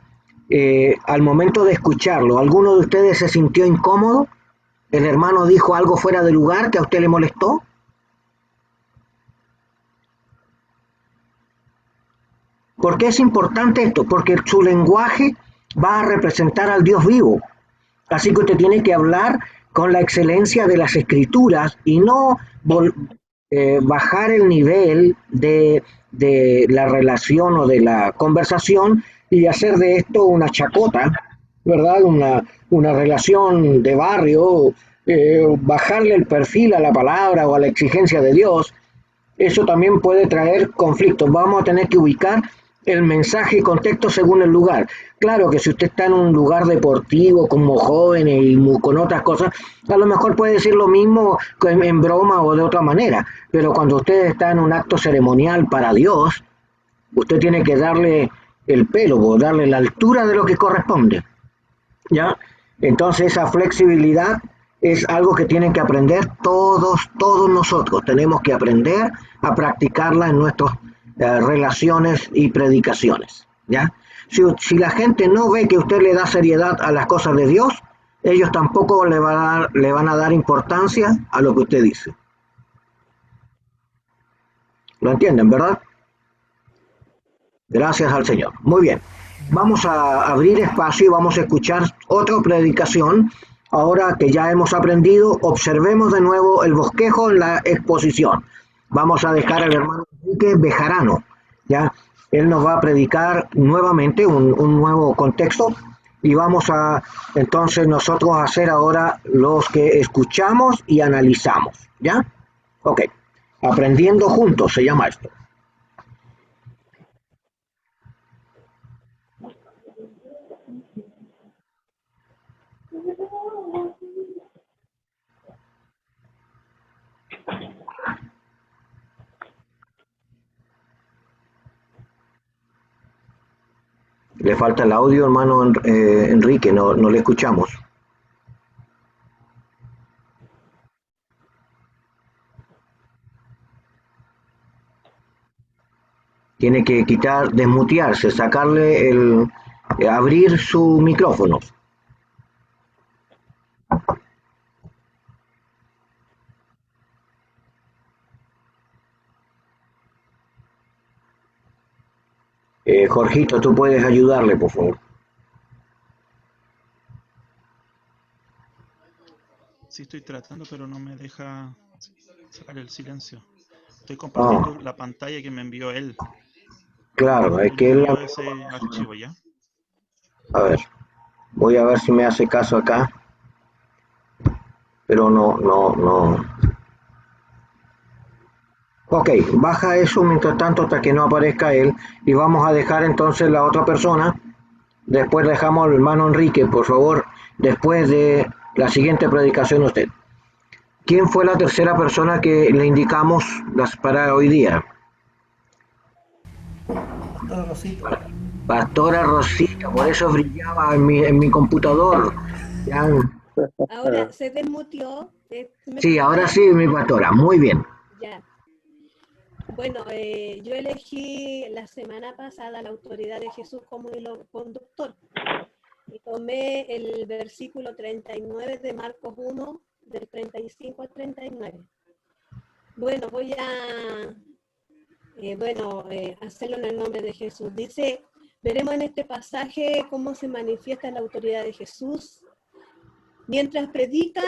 al momento de escucharlo. ¿Alguno de ustedes se sintió incómodo? ¿El hermano dijo algo fuera de lugar que a usted le molestó? ¿Por qué es importante esto? Porque su lenguaje va a representar al Dios vivo. Así que usted tiene que hablar con la excelencia de las escrituras y no bajar el nivel de la relación o de la conversación y hacer de esto una chacota, ¿verdad? Una relación de barrio, bajarle el perfil a la palabra o a la exigencia de Dios. Eso también puede traer conflictos. Vamos a tener que ubicar el mensaje y contexto según el lugar. Claro que si usted está en un lugar deportivo como jóvenes y con otras cosas, a lo mejor puede decir lo mismo en broma o de otra manera, pero cuando usted está en un acto ceremonial para Dios, usted tiene que darle el pelo, darle la altura de lo que corresponde, ¿ya? Entonces esa flexibilidad es algo que tienen que aprender todos nosotros. Tenemos que aprender a practicarla en nuestras relaciones y predicaciones, ¿ya? Si la gente no ve que usted le da seriedad a las cosas de Dios, ellos tampoco le van a dar importancia a lo que usted dice. ¿Lo entienden, verdad? Gracias al Señor. Muy bien. Vamos a abrir espacio y vamos a escuchar otra predicación. Ahora que ya hemos aprendido, observemos de nuevo el bosquejo en la exposición. Vamos a dejar al hermano Enrique Bejarano, ¿ya? Él nos va a predicar nuevamente un nuevo contexto y vamos a entonces nosotros hacer ahora los que escuchamos y analizamos, ¿ya? Ok. Aprendiendo juntos se llama esto. Le falta el audio, hermano Enrique, no le escuchamos. Tiene que desmutearse, sacarle abrir su micrófono. Jorgito, tú puedes ayudarle, por favor. Sí, estoy tratando, pero no me deja sacar el silencio. Estoy compartiendo la pantalla que me envió él. Claro, es que él... ese archivo, ¿ya? A ver, voy a ver si me hace caso acá. Pero no. Ok, baja eso mientras tanto hasta que no aparezca él y vamos a dejar entonces la otra persona. Después dejamos al hermano Enrique, por favor, después de la siguiente predicación usted. ¿Quién fue la tercera persona que le indicamos para hoy día? Pastora Rosita. Pastora Rosita, por eso brillaba en mi computador. Ya. Ahora se desmutió. Sí, ahora sí, mi pastora, muy bien. Ya. Bueno, yo elegí la semana pasada la autoridad de Jesús como hilo conductor y tomé el versículo 39 de Marcos 1, del 35 al 39. Bueno, voy a hacerlo en el nombre de Jesús. Dice, veremos en este pasaje cómo se manifiesta la autoridad de Jesús mientras predica,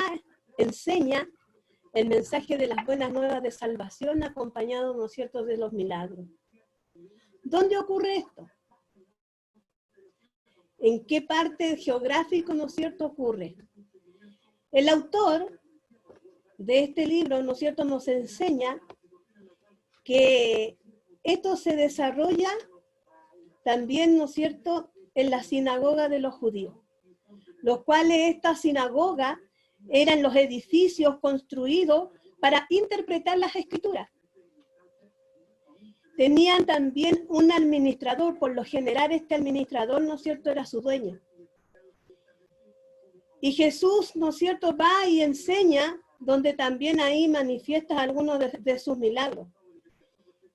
enseña el mensaje de las buenas nuevas de salvación acompañado, ¿no es cierto?, de los milagros. ¿Dónde ocurre esto? ¿En qué parte geográfico, ¿no es cierto?, ocurre? El autor de este libro, ¿no es cierto?, nos enseña que esto se desarrolla también, ¿no es cierto?, en la sinagoga de los judíos, los cuales esta sinagoga eran los edificios construidos para interpretar las escrituras. Tenían también un administrador, por lo general este administrador, ¿no es cierto?, era su dueño. Y Jesús, ¿no es cierto?, va y enseña, donde también ahí manifiesta algunos de sus milagros.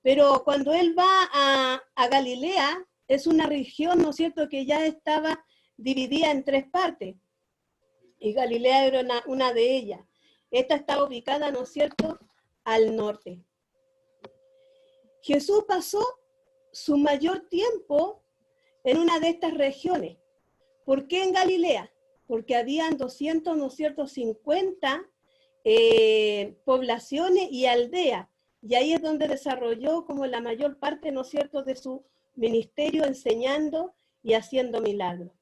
Pero cuando él va a Galilea, es una región, ¿no es cierto?, que ya estaba dividida en tres partes. Y Galilea era una de ellas. Esta está ubicada, ¿no es cierto?, al norte. Jesús pasó su mayor tiempo en una de estas regiones. ¿Por qué en Galilea? Porque habían 200, ¿no es cierto?, 50 poblaciones y aldeas. Y ahí es donde desarrolló como la mayor parte, ¿no es cierto?, de su ministerio, enseñando y haciendo milagros.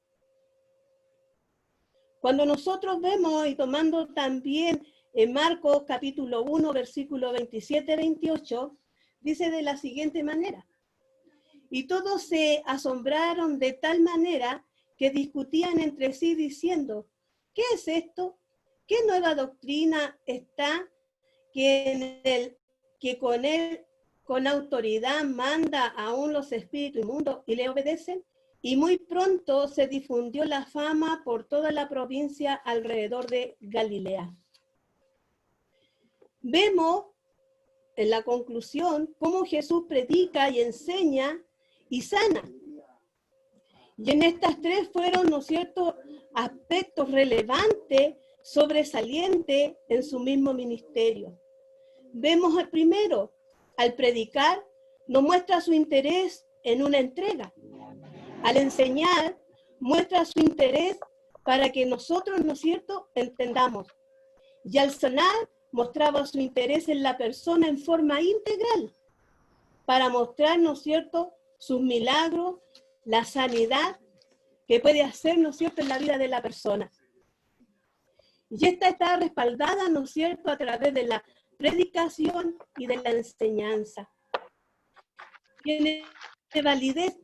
Cuando nosotros vemos y tomando también en Marcos capítulo 1, versículo 27-28, dice de la siguiente manera: y todos se asombraron de tal manera que discutían entre sí diciendo, ¿qué es esto? ¿Qué nueva doctrina está que con él con autoridad manda aún los espíritus inmundos y le obedecen? Y muy pronto se difundió la fama por toda la provincia alrededor de Galilea. Vemos en la conclusión cómo Jesús predica y enseña y sana. Y en estas tres fueron, ¿no es cierto?, aspectos relevantes, sobresalientes en su mismo ministerio. Vemos al primero, al predicar, nos muestra su interés en una entrega. Al enseñar, muestra su interés para que nosotros, ¿no es cierto?, entendamos. Y al sanar, mostraba su interés en la persona en forma integral, para mostrar, ¿no es cierto?, sus milagros, la sanidad que puede hacer, ¿no es cierto?, en la vida de la persona. Y esta está respaldada, ¿no es cierto?, a través de la predicación y de la enseñanza. Tiene validez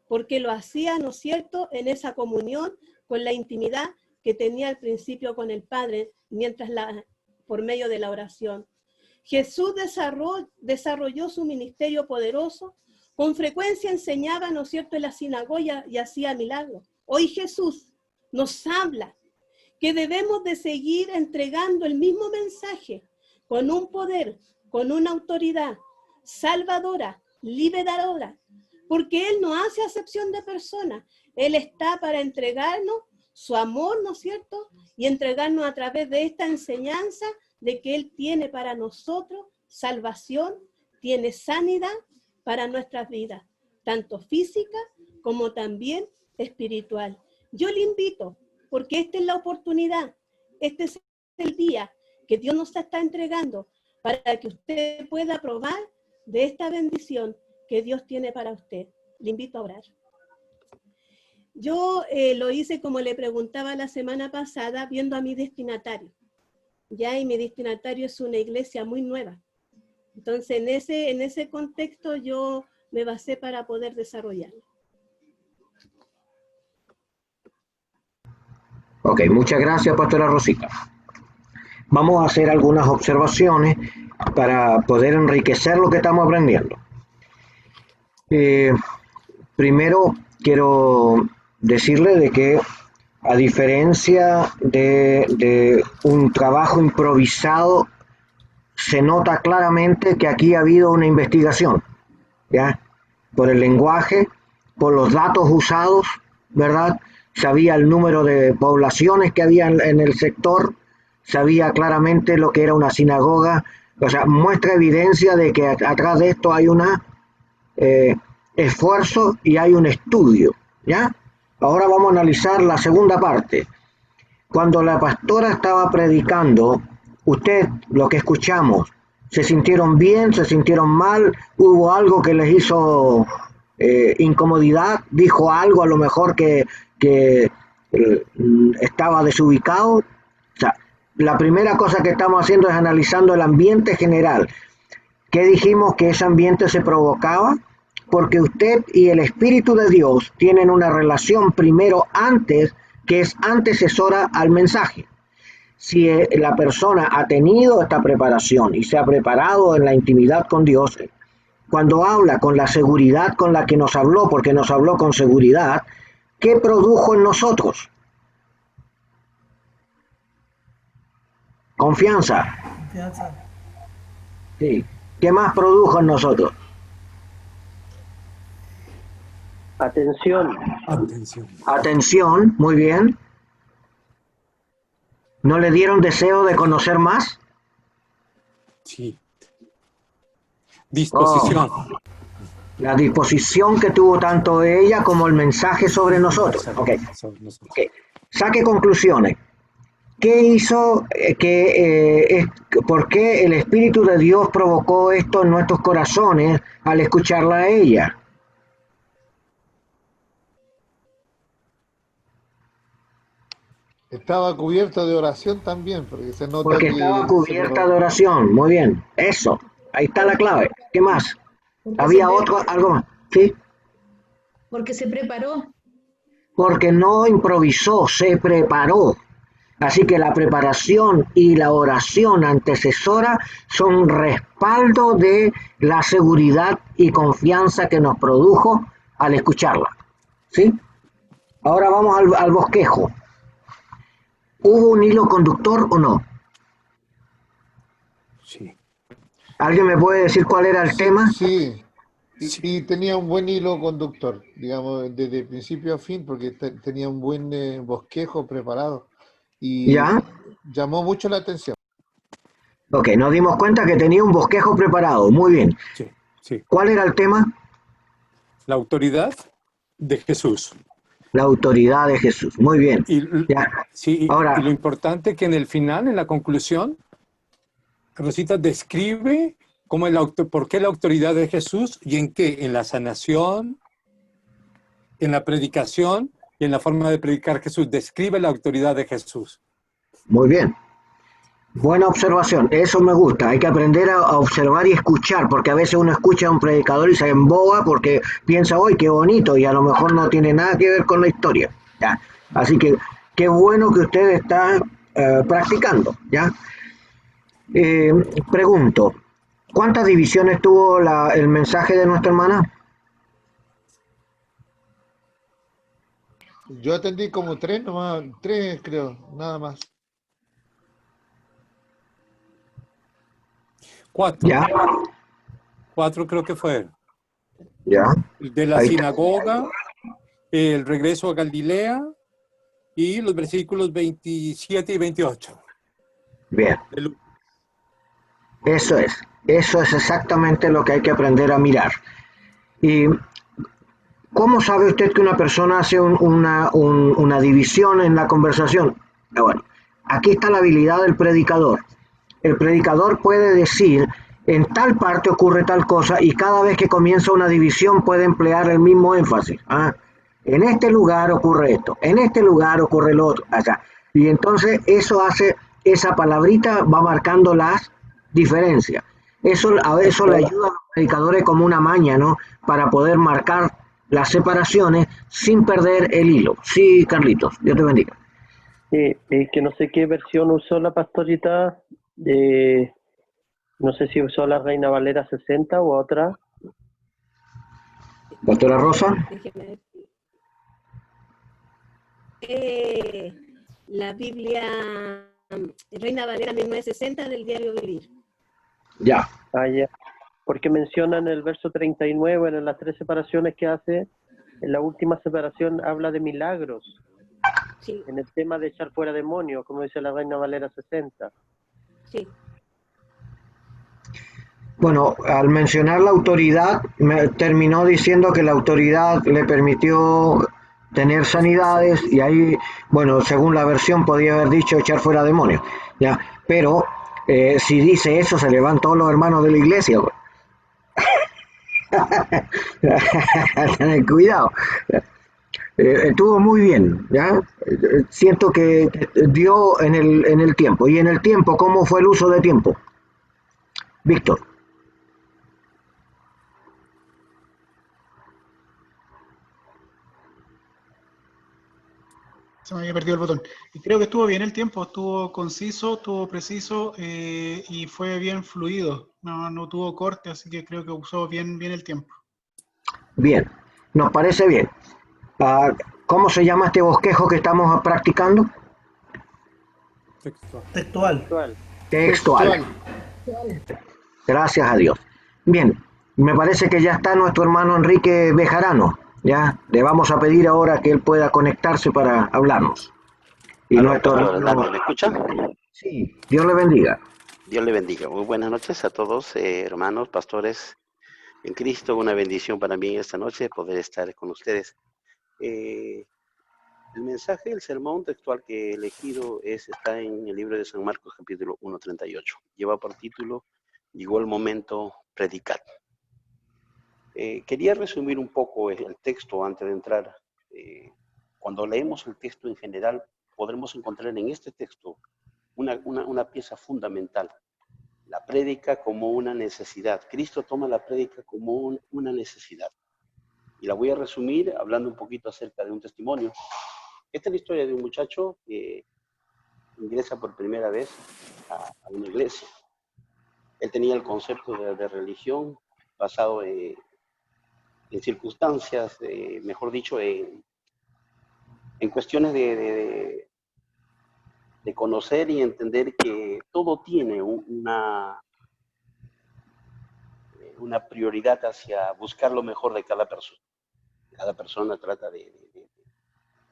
porque lo hacía, ¿no es cierto?, en esa comunión con la intimidad que tenía al principio con el Padre, por medio de la oración. Jesús desarrolló su ministerio poderoso, con frecuencia enseñaba, ¿no es cierto?, en la sinagoga y hacía milagros. Hoy Jesús nos habla que debemos de seguir entregando el mismo mensaje con un poder, con una autoridad salvadora, liberadora, porque Él no hace acepción de personas. Él está para entregarnos su amor, ¿no es cierto?, y entregarnos a través de esta enseñanza de que Él tiene para nosotros salvación, tiene sanidad para nuestras vidas, tanto física como también espiritual. Yo le invito, porque esta es la oportunidad, este es el día que Dios nos está entregando para que usted pueda probar de esta bendición que Dios tiene para usted. Le invito a orar. Yo lo hice como le preguntaba la semana pasada, viendo a mi destinatario. Ya, y mi destinatario es una iglesia muy nueva. Entonces, en ese contexto yo me basé para poder desarrollarlo. Ok, muchas gracias, Pastora Rosita. Vamos a hacer algunas observaciones para poder enriquecer lo que estamos aprendiendo. Primero, quiero decirle de que, a diferencia de un trabajo improvisado, se nota claramente que aquí ha habido una investigación, ¿ya? Por el lenguaje, por los datos usados, ¿verdad? Sabía el número de poblaciones que había en el sector, sabía claramente lo que era una sinagoga, o sea, muestra evidencia de que atrás de esto hay un esfuerzo y hay un estudio, ¿ya? Ahora vamos a analizar la segunda parte. Cuando la pastora estaba predicando, usted, lo que escuchamos, ¿se sintieron bien? ¿Se sintieron mal? ¿Hubo algo que les hizo incomodidad? ¿Dijo algo a lo mejor que estaba desubicado? O sea, la primera cosa que estamos haciendo es analizando el ambiente general. ¿Qué dijimos que ese ambiente se provocaba? Porque usted y el Espíritu de Dios tienen una relación primero antes, que es antecesora al mensaje. Si la persona ha tenido esta preparación y se ha preparado en la intimidad con Dios, cuando habla con la seguridad con la que nos habló, porque nos habló con seguridad, ¿qué produjo en nosotros? Confianza. Confianza. Sí. ¿Qué más produjo en nosotros? Atención. Atención, muy bien. ¿No le dieron deseo de conocer más? Sí. Disposición. La disposición que tuvo tanto ella como el mensaje sobre nosotros. Okay. Saque conclusiones. ¿Qué hizo por qué el Espíritu de Dios provocó esto en nuestros corazones al escucharla a ella? Estaba cubierta de oración también, porque se nota Porque que estaba cubierta de oración. Muy bien, eso. Ahí está la clave. ¿Qué más? ¿Había algo más? ¿Sí? Porque se preparó. Porque no improvisó, se preparó. Así que la preparación y la oración antecesora son respaldo de la seguridad y confianza que nos produjo al escucharla. ¿Sí? Ahora vamos al bosquejo. ¿Hubo un hilo conductor o no? Sí. ¿Alguien me puede decir cuál era el tema? Sí, y tenía un buen hilo conductor, digamos, desde principio a fin, porque tenía un buen bosquejo preparado y ¿Ya? llamó mucho la atención. Ok, nos dimos cuenta que tenía un bosquejo preparado. Muy bien. Sí, sí. ¿Cuál era el tema? La autoridad de Jesús. La autoridad de Jesús. Muy bien. Y, Ya. sí, Ahora, y lo importante que en el final, en la conclusión, Rosita describe cómo por qué la autoridad de Jesús y en qué, en la sanación, en la predicación y en la forma de predicar Jesús. Describe la autoridad de Jesús. muy bien. Buena observación, eso me gusta. Hay que aprender a observar y escuchar, porque a veces uno escucha a un predicador y se emboba porque piensa, ¡ay, qué bonito! Y a lo mejor no tiene nada que ver con la historia. ¿Ya? Así que qué bueno que usted está practicando. ¿Ya? Pregunto, ¿cuántas divisiones tuvo el mensaje de nuestra hermana? Yo atendí como 3 nomás, 3 creo, nada más. 4. ¿Ya? 4 creo que fue. ¿Ya? De la Ahí está. sinagoga, el regreso a Galilea y los versículos 27 y 28. Bien. Eso es exactamente lo que hay que aprender a mirar. ¿Y cómo sabe usted que una persona hace una división en la conversación? Bueno, aquí está la habilidad del predicador. El predicador puede decir, en tal parte ocurre tal cosa, y cada vez que comienza una división puede emplear el mismo énfasis. En este lugar ocurre esto, en este lugar ocurre lo otro, allá. Y entonces eso hace, esa palabrita va marcando las diferencias. A eso le ayuda a los predicadores como una maña, ¿no? Para poder marcar las separaciones sin perder el hilo. Sí, Carlitos, Dios te bendiga. Que no sé qué versión usó la pastorita, no sé si usó la Reina Valera 60 u otra. Pastora Rosa. Déjeme la Biblia Reina Valera 1960 del diario Vivir. Ya. Ya. Porque menciona en el verso 39, en las 3 separaciones que hace, en la última separación habla de milagros. Sí. En el tema de echar fuera demonios, como dice la Reina Valera 60. Sí. Bueno, al mencionar la autoridad, terminó diciendo que la autoridad le permitió tener sanidades y ahí, bueno, según la versión podía haber dicho echar fuera demonios, ¿ya? Pero si dice eso se le van todos los hermanos de la iglesia. Cuidado. Estuvo muy bien, ¿ya? Siento que dio en el tiempo. Y en el tiempo, ¿cómo fue el uso de tiempo? Víctor. Se me había perdido el botón. Y creo que estuvo bien el tiempo, estuvo conciso, estuvo preciso y fue bien fluido. No tuvo corte, así que creo que usó bien el tiempo. Bien, nos parece bien. ¿Cómo se llama este bosquejo que estamos practicando? Textual. Textual. Gracias a Dios. Bien, me parece que ya está nuestro hermano Enrique Bejarano. Ya le vamos a pedir ahora que él pueda conectarse para hablarnos. Y Aló, nuestro pastor hermano... Arnaldo, ¿me escucha? Sí, Dios le bendiga. Dios le bendiga. Muy buenas noches a todos, hermanos, pastores en Cristo. Una bendición para mí esta noche poder estar con ustedes. El mensaje, el sermón textual que he elegido está en el libro de San Marcos, capítulo 1:38. Lleva por título, Llegó el momento, predicar. Quería resumir un poco el texto antes de entrar. Cuando leemos el texto en general, podremos encontrar en este texto una pieza fundamental. La prédica como una necesidad. Cristo toma la prédica como una necesidad. Y la voy a resumir hablando un poquito acerca de un testimonio. Esta es la historia de un muchacho que ingresa por primera vez a una iglesia. Él tenía el concepto de religión basado en circunstancias, mejor dicho, en cuestiones de conocer y entender que todo tiene una prioridad hacia buscar lo mejor de cada persona. Cada persona trata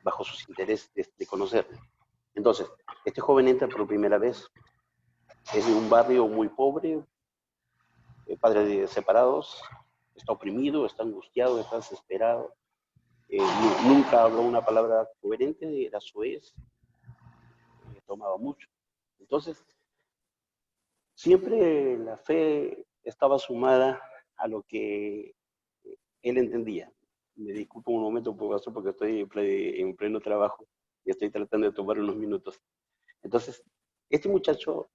bajo sus intereses, de conocerlo. Entonces, este joven entra por primera vez. Es de un barrio muy pobre, padres separados, está oprimido, está angustiado, está desesperado. Nunca habló una palabra coherente, era soez, tomaba mucho. Entonces, siempre la fe estaba sumada a lo que él entendía. Me disculpo un momento, pastor, porque estoy en pleno trabajo y estoy tratando de tomar unos minutos. Entonces, este muchacho,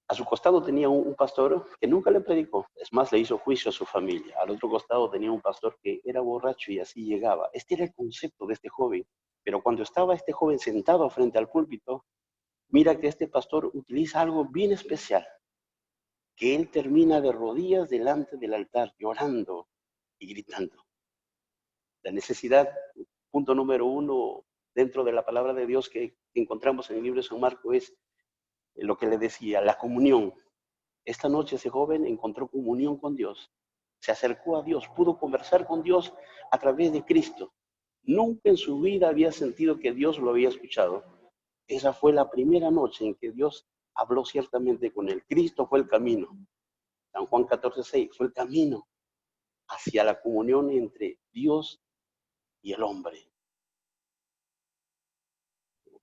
a su costado tenía un pastor que nunca le predicó. Es más, le hizo juicio a su familia. Al otro costado tenía un pastor que era borracho y así llegaba. Este era el concepto de este joven. Pero cuando estaba este joven sentado frente al púlpito, mira que este pastor utiliza algo bien especial, que él termina de rodillas delante del altar, llorando y gritando. La necesidad, punto número 1, dentro de la palabra de Dios que encontramos en el libro de San Marcos, es lo que le decía, la comunión. Esta noche ese joven encontró comunión con Dios, se acercó a Dios, pudo conversar con Dios a través de Cristo. Nunca en su vida había sentido que Dios lo había escuchado. Esa fue la primera noche en que Dios habló ciertamente con él. Cristo fue el camino. San Juan 14:6 fue el camino hacia la comunión entre Dios y el hombre.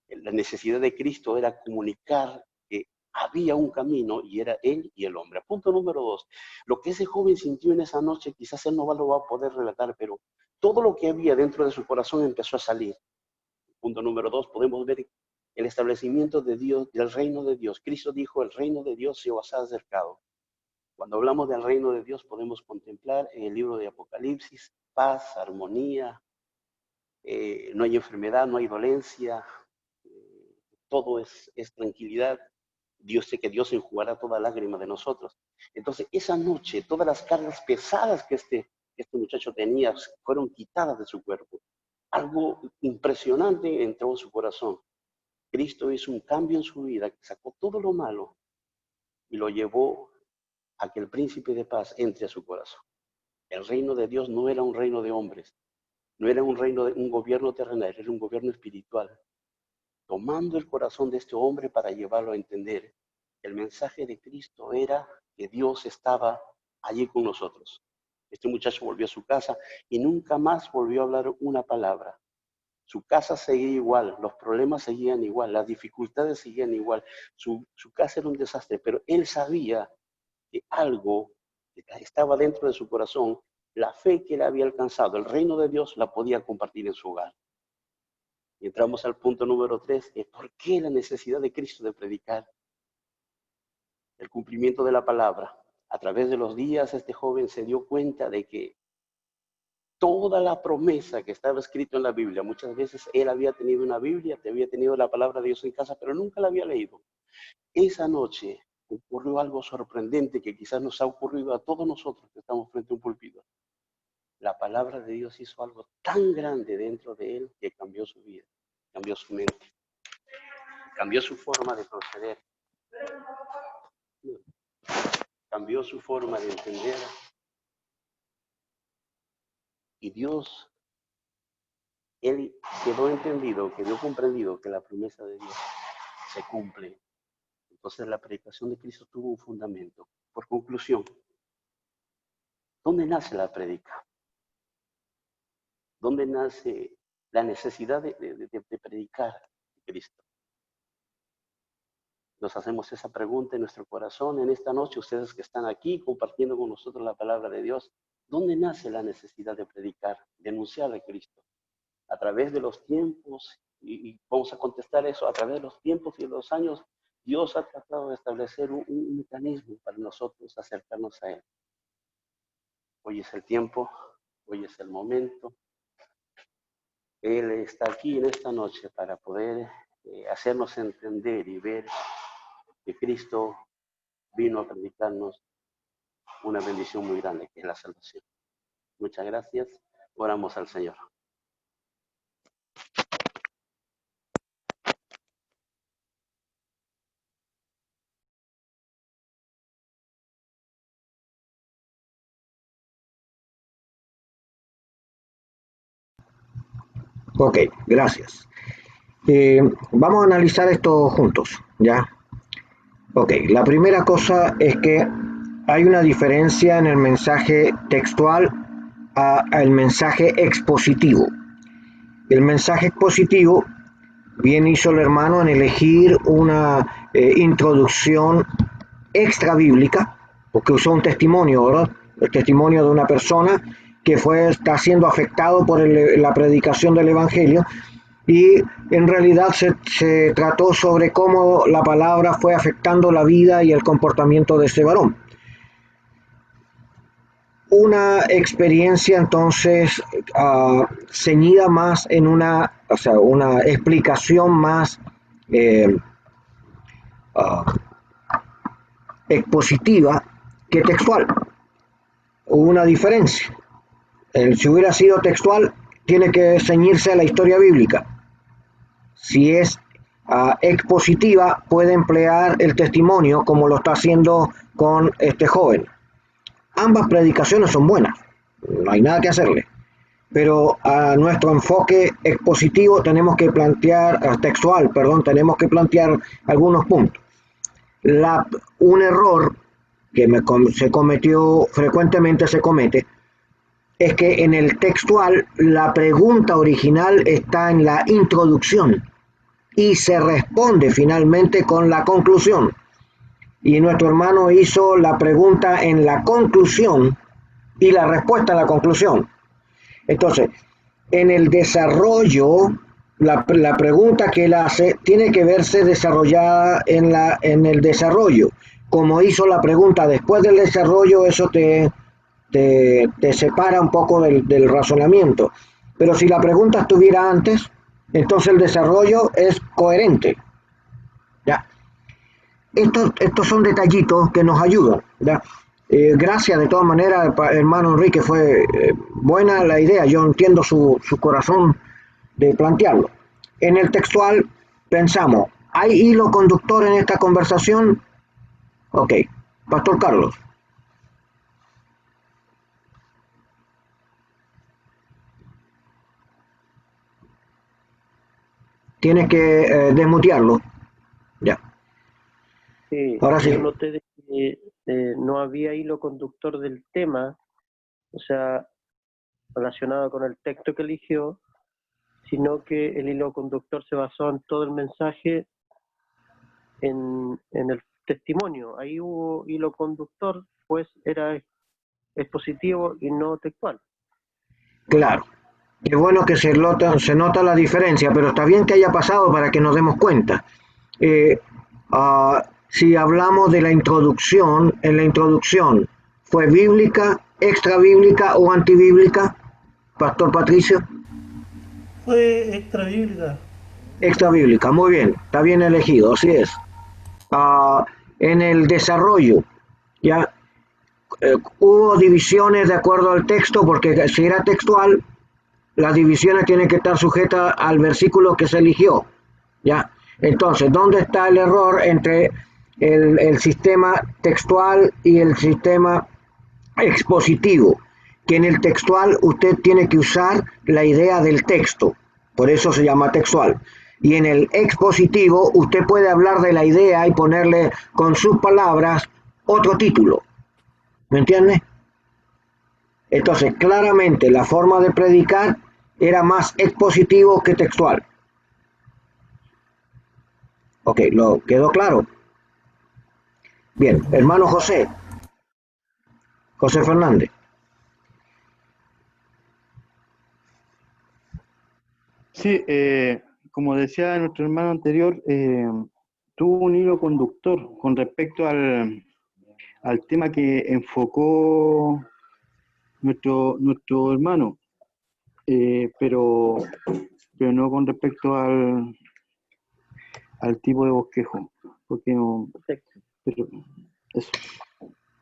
La necesidad de Cristo era comunicar que había un camino y era él y el hombre. Punto número 2. Lo que ese joven sintió en esa noche, quizás él no lo va a poder relatar, pero todo lo que había dentro de su corazón empezó a salir. Punto número 2, podemos ver el establecimiento de Dios, del reino de Dios. Cristo dijo, el reino de Dios se os ha acercado. Cuando hablamos del reino de Dios, podemos contemplar en el libro de Apocalipsis paz, armonía, no hay enfermedad, no hay dolencia, todo es tranquilidad. Dios sé que Dios enjugará toda lágrima de nosotros. Entonces, esa noche, todas las cargas pesadas que este muchacho tenía fueron quitadas de su cuerpo. Algo impresionante entró en su corazón. Cristo hizo un cambio en su vida, sacó todo lo malo y lo llevó a que el príncipe de paz entre a su corazón. El reino de Dios no era un reino de hombres, no era un reino de un gobierno terrenal, era un gobierno espiritual. Tomando el corazón de este hombre para llevarlo a entender, el mensaje de Cristo era que Dios estaba allí con nosotros. Este muchacho volvió a su casa y nunca más volvió a hablar una palabra. Su casa seguía igual, los problemas seguían igual, las dificultades seguían igual. Su casa era un desastre, pero él sabía que algo estaba dentro de su corazón, la fe que él había alcanzado, el reino de Dios, la podía compartir en su hogar. Y entramos al punto número 3, es ¿por qué la necesidad de Cristo de predicar? El cumplimiento de la palabra. A través de los días, este joven se dio cuenta de que toda la promesa que estaba escrito en la Biblia, muchas veces él había tenido una Biblia, había tenido la palabra de Dios en casa, pero nunca la había leído. Esa noche ocurrió algo sorprendente que quizás nos ha ocurrido a todos nosotros que estamos frente a un púlpito. La palabra de Dios hizo algo tan grande dentro de él que cambió su vida, cambió su mente, cambió su forma de proceder, cambió su forma de entender. Y Dios, él quedó entendido, quedó comprendido que la promesa de Dios se cumple. Entonces la predicación de Cristo tuvo un fundamento. Por conclusión, ¿dónde nace la predica? ¿Dónde nace la necesidad de predicar a Cristo? Nos hacemos esa pregunta en nuestro corazón en esta noche, ustedes que están aquí compartiendo con nosotros la palabra de Dios. ¿Dónde nace la necesidad de predicar, de anunciar a Cristo? A través de los tiempos, y vamos a contestar eso, a través de los tiempos y de los años, Dios ha tratado de establecer un mecanismo para nosotros acercarnos a Él. Hoy es el tiempo Hoy es el momento. Él está aquí en esta noche para poder hacernos entender y ver que Cristo vino a predicarnos una bendición muy grande, que es la salvación. Muchas gracias. Oramos al Señor. Ok, gracias. Vamos a analizar esto juntos, ¿ya? Ok, la primera cosa es que hay una diferencia en el mensaje textual al mensaje expositivo. El mensaje expositivo, bien hizo el hermano en elegir una introducción extra bíblica, porque usó un testimonio, ¿verdad? El testimonio de una persona que está siendo afectado por la predicación del Evangelio, y en realidad se trató sobre cómo la palabra fue afectando la vida y el comportamiento de ese varón. Una experiencia entonces ceñida más en una explicación más expositiva que textual. Hubo una diferencia. Si hubiera sido textual, tiene que ceñirse a la historia bíblica. Si es expositiva, puede emplear el testimonio como lo está haciendo con este joven. Ambas predicaciones son buenas, no hay nada que hacerle, pero a nuestro enfoque expositivo tenemos que plantear, tenemos que plantear algunos puntos. Un error que frecuentemente se comete, es que en el textual la pregunta original está en la introducción y se responde finalmente con la conclusión. Y nuestro hermano hizo la pregunta en la conclusión y la respuesta en la conclusión. Entonces, en el desarrollo, la pregunta que él hace tiene que verse desarrollada en el desarrollo. Como hizo la pregunta después del desarrollo, eso te separa un poco del razonamiento. Pero si la pregunta estuviera antes, entonces el desarrollo es coherente. ¿Ya? Estos son detallitos que nos ayudan, ¿ya? Gracias de todas maneras, hermano Enrique, fue buena la idea, yo entiendo su corazón de plantearlo. En el textual pensamos, ¿hay hilo conductor en esta conversación? Ok, Pastor Carlos. Tienes que desmutearlo. Ya. Sí, Ahora sí. yo noté que no había hilo conductor del tema, o sea, relacionado con el texto que eligió, sino que el hilo conductor se basó en todo el mensaje, en el testimonio. Ahí hubo hilo conductor, pues era expositivo y no textual. Claro. Qué bueno que se nota la diferencia, pero está bien que haya pasado para que nos demos cuenta. Si hablamos de la introducción, en la introducción, ¿fue bíblica, extra bíblica o antibíblica, Pastor Patricio? Fue extra bíblica. Extra bíblica, muy bien, está bien elegido, así es. En el desarrollo, ya hubo divisiones de acuerdo al texto, porque si era textual, las divisiones tienen que estar sujetas al versículo que se eligió, ¿ya? Entonces, ¿dónde está el error entre el sistema textual y el sistema expositivo? Que en el textual usted tiene que usar la idea del texto, por eso se llama textual. Y en el expositivo usted puede hablar de la idea y ponerle con sus palabras otro título. ¿Me entiende? Entonces, claramente la forma de predicar era más expositivo que textual. Ok, ¿lo quedó claro? Bien, hermano José Fernández. Sí, como decía nuestro hermano anterior, tuvo un hilo conductor con respecto al tema que enfocó nuestro hermano, pero no con respecto al tipo de bosquejo, porque no, pero eso.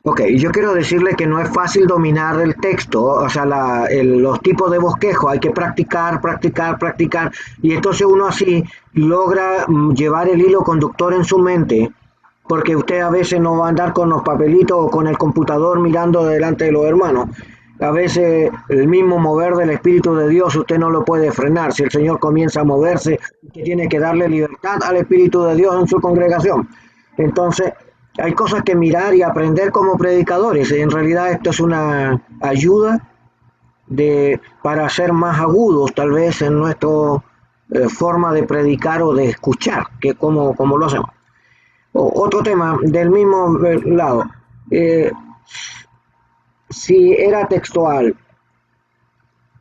Ok, yo quiero decirle que no es fácil dominar el texto, o sea, los tipos de bosquejo, hay que practicar, practicar, practicar, y entonces uno así logra llevar el hilo conductor en su mente, porque usted a veces no va a andar con los papelitos o con el computador mirando delante de los hermanos. A veces el mismo mover del Espíritu de Dios usted no lo puede frenar. Si el Señor comienza a moverse, usted tiene que darle libertad al Espíritu de Dios en su congregación. Entonces, hay cosas que mirar y aprender como predicadores. En realidad esto es una ayuda para ser más agudos tal vez en nuestra forma de predicar o de escuchar, que como lo hacemos. Otro tema del mismo lado. Si era textual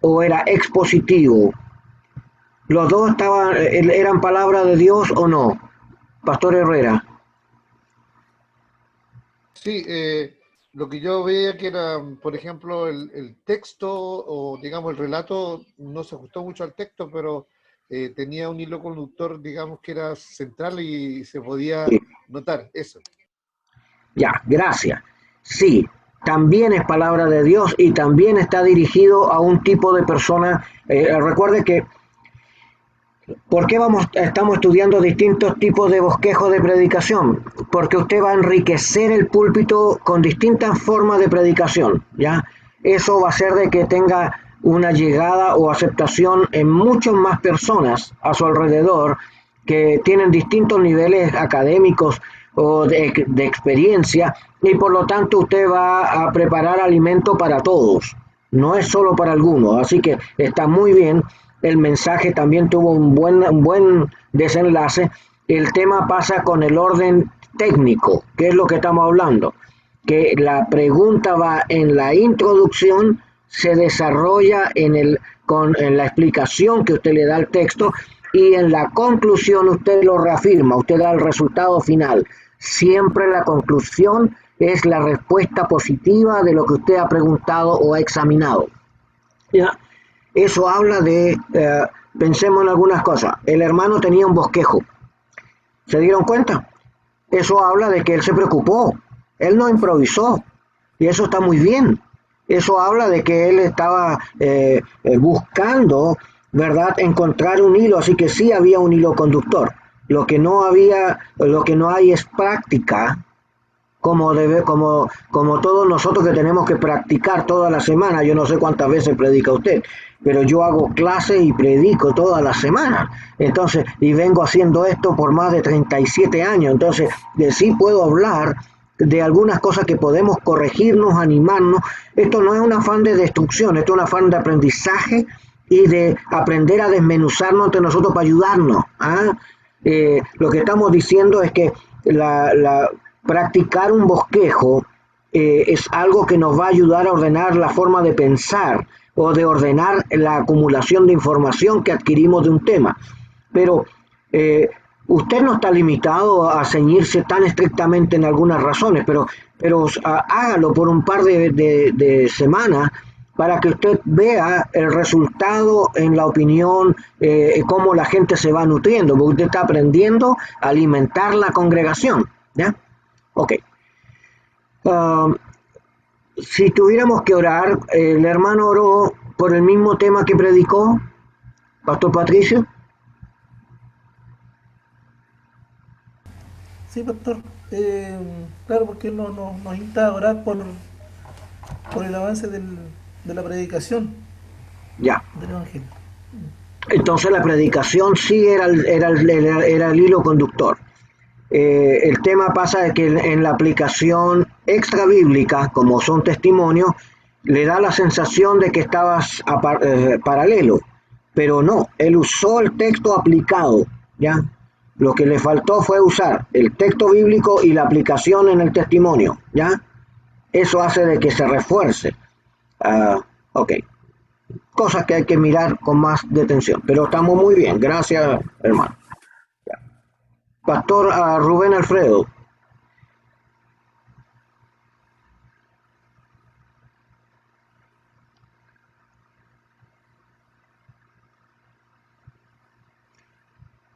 o era expositivo, ¿los dos eran palabra de Dios o no? Pastor Herrera. Sí, lo que yo veía que era, por ejemplo, el texto o digamos el relato no se ajustó mucho al texto, pero tenía un hilo conductor, digamos, que era central y se podía notar eso. Ya, gracias. Sí, también es palabra de Dios y también está dirigido a un tipo de persona. Recuerde que, ¿por qué estamos estudiando distintos tipos de bosquejo de predicación? Porque usted va a enriquecer el púlpito con distintas formas de predicación, ¿ya? Eso va a hacer de que tenga una llegada o aceptación en muchas más personas a su alrededor que tienen distintos niveles académicos o de experiencia, y por lo tanto usted va a preparar alimento para todos, no es solo para algunos, así que está muy bien. El mensaje también tuvo un buen desenlace. El tema pasa con el orden técnico, que es lo que estamos hablando, que la pregunta va en la introducción, se desarrolla en la explicación que usted le da al texto, y en la conclusión usted lo reafirma, usted da el resultado final. Siempre la conclusión es la respuesta positiva de lo que usted ha preguntado o ha examinado. ¿Ya? Eso habla pensemos en algunas cosas. El hermano tenía un bosquejo. ¿Se dieron cuenta? Eso habla de que él se preocupó. Él no improvisó. Y eso está muy bien. Eso habla de que él estaba buscando, ¿verdad?, encontrar un hilo. Así que sí había un hilo conductor. Lo que no hay es práctica, como todos nosotros que tenemos que practicar toda la semana. Yo no sé cuántas veces predica usted, pero yo hago clases y predico toda la semana. Entonces, y vengo haciendo esto por más de 37 años. Entonces, sí puedo hablar de algunas cosas que podemos corregirnos, animarnos. Esto no es un afán de destrucción, esto es un afán de aprendizaje y de aprender a desmenuzarnos entre nosotros para ayudarnos. Lo que estamos diciendo es que practicar un bosquejo es algo que nos va a ayudar a ordenar la forma de pensar o de ordenar la acumulación de información que adquirimos de un tema. Pero usted no está limitado a ceñirse tan estrictamente en algunas razones, pero hágalo por un par de semanas para que usted vea el resultado en la opinión, cómo la gente se va nutriendo, porque usted está aprendiendo a alimentar la congregación, ¿ya? Ok. Si tuviéramos que orar, el hermano oró por el mismo tema que predicó, Pastor Patricio. Sí, pastor. Claro, porque él nos insta a orar por el avance de la predicación Ya. del Evangelio. Entonces la predicación sí era el hilo conductor. El tema pasa de que en la aplicación extra bíblica, como son testimonios, le da la sensación de que estabas paralelo, pero no, él usó el texto aplicado, ¿ya? Lo que le faltó fue usar el texto bíblico y la aplicación en el testimonio, ¿ya? Eso hace de que se refuerce. Ok. Cosas que hay que mirar con más detención, pero estamos muy bien, gracias, hermano. Pastor Rubén Alfredo.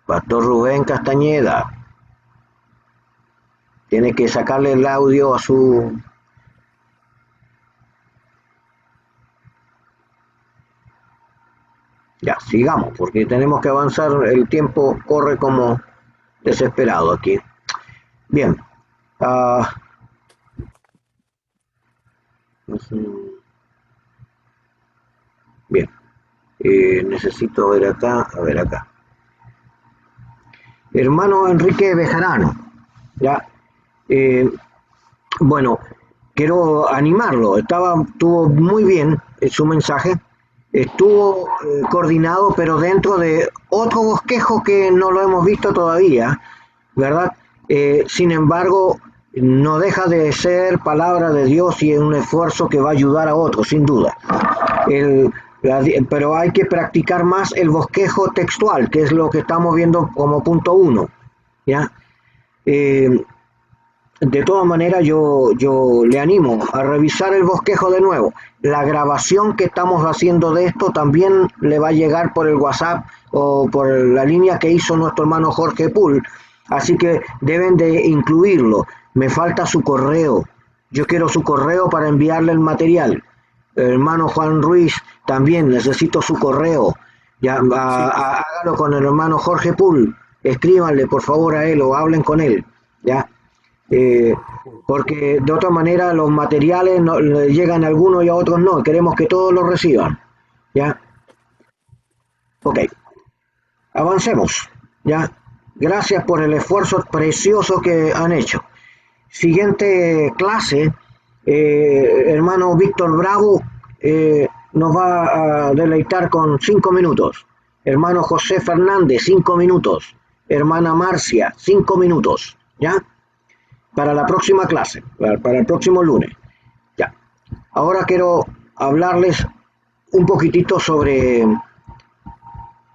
Pastor Rubén Castañeda. Tiene que sacarle el audio a su... Ya, sigamos, porque tenemos que avanzar. El tiempo corre como desesperado aquí. Bien. Bien. Necesito ver acá, a ver acá. Hermano Enrique Bejarano, ya. Bueno, quiero animarlo. Estuvo muy bien su mensaje. Estuvo coordinado, pero dentro de otro bosquejo que no lo hemos visto todavía, ¿verdad? Sin embargo, no deja de ser palabra de Dios y es un esfuerzo que va a ayudar a otros, sin duda. Pero hay que practicar más el bosquejo textual, que es lo que estamos viendo como punto 1, ¿ya? De todas maneras, yo le animo a revisar el bosquejo de nuevo. La grabación que estamos haciendo de esto también le va a llegar por el WhatsApp o por la línea que hizo nuestro hermano Jorge Pool. Así que deben de incluirlo. Me falta su correo. Yo quiero su correo para enviarle el material. El hermano Juan Ruiz también necesito su correo. Ya, hágalo con el hermano Jorge Pool. Escríbanle por favor a él o hablen con él. Ya. Porque de otra manera los materiales no, le llegan a algunos y a otros no. Queremos que todos los reciban. ¿Ya? Ok. Avancemos. ¿Ya? Gracias por el esfuerzo precioso que han hecho. Siguiente clase, hermano Víctor Bravo nos va a deleitar con 5 minutos. Hermano José Fernández, 5 minutos. Hermana Marcia, 5 minutos. ¿Ya? Para la próxima clase, para el próximo lunes. Ya. Ahora quiero hablarles un poquitito sobre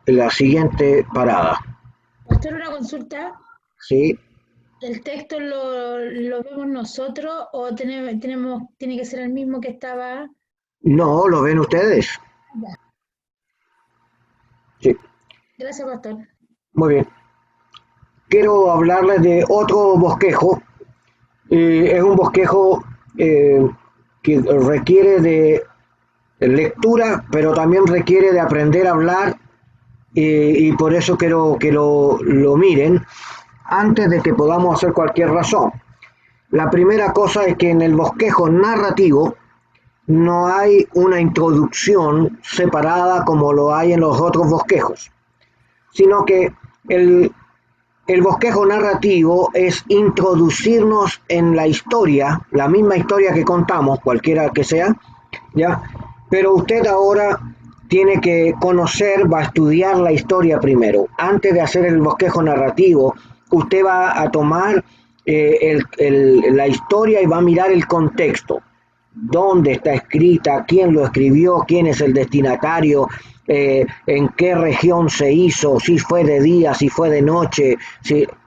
la siguiente parada. Pastor, una consulta. Sí. ¿El texto lo vemos nosotros o tiene que ser el mismo que estaba? No, lo ven ustedes. Ya. Sí. Gracias, Pastor. Muy bien. Quiero hablarles de otro bosquejo. Es un bosquejo que requiere de lectura, pero también requiere de aprender a hablar y por eso quiero que lo miren antes de que podamos hacer cualquier razón. La primera cosa es que en el bosquejo narrativo no hay una introducción separada como lo hay en los otros bosquejos, sino que el bosquejo narrativo es introducirnos en la historia, la misma historia que contamos, cualquiera que sea, ¿ya? Pero usted ahora tiene que conocer, va a estudiar la historia primero. Antes de hacer el bosquejo narrativo, usted va a tomar la historia y va a mirar el contexto. Dónde está escrita, quién lo escribió, quién es el destinatario, en qué región se hizo, si fue de día, si fue de noche,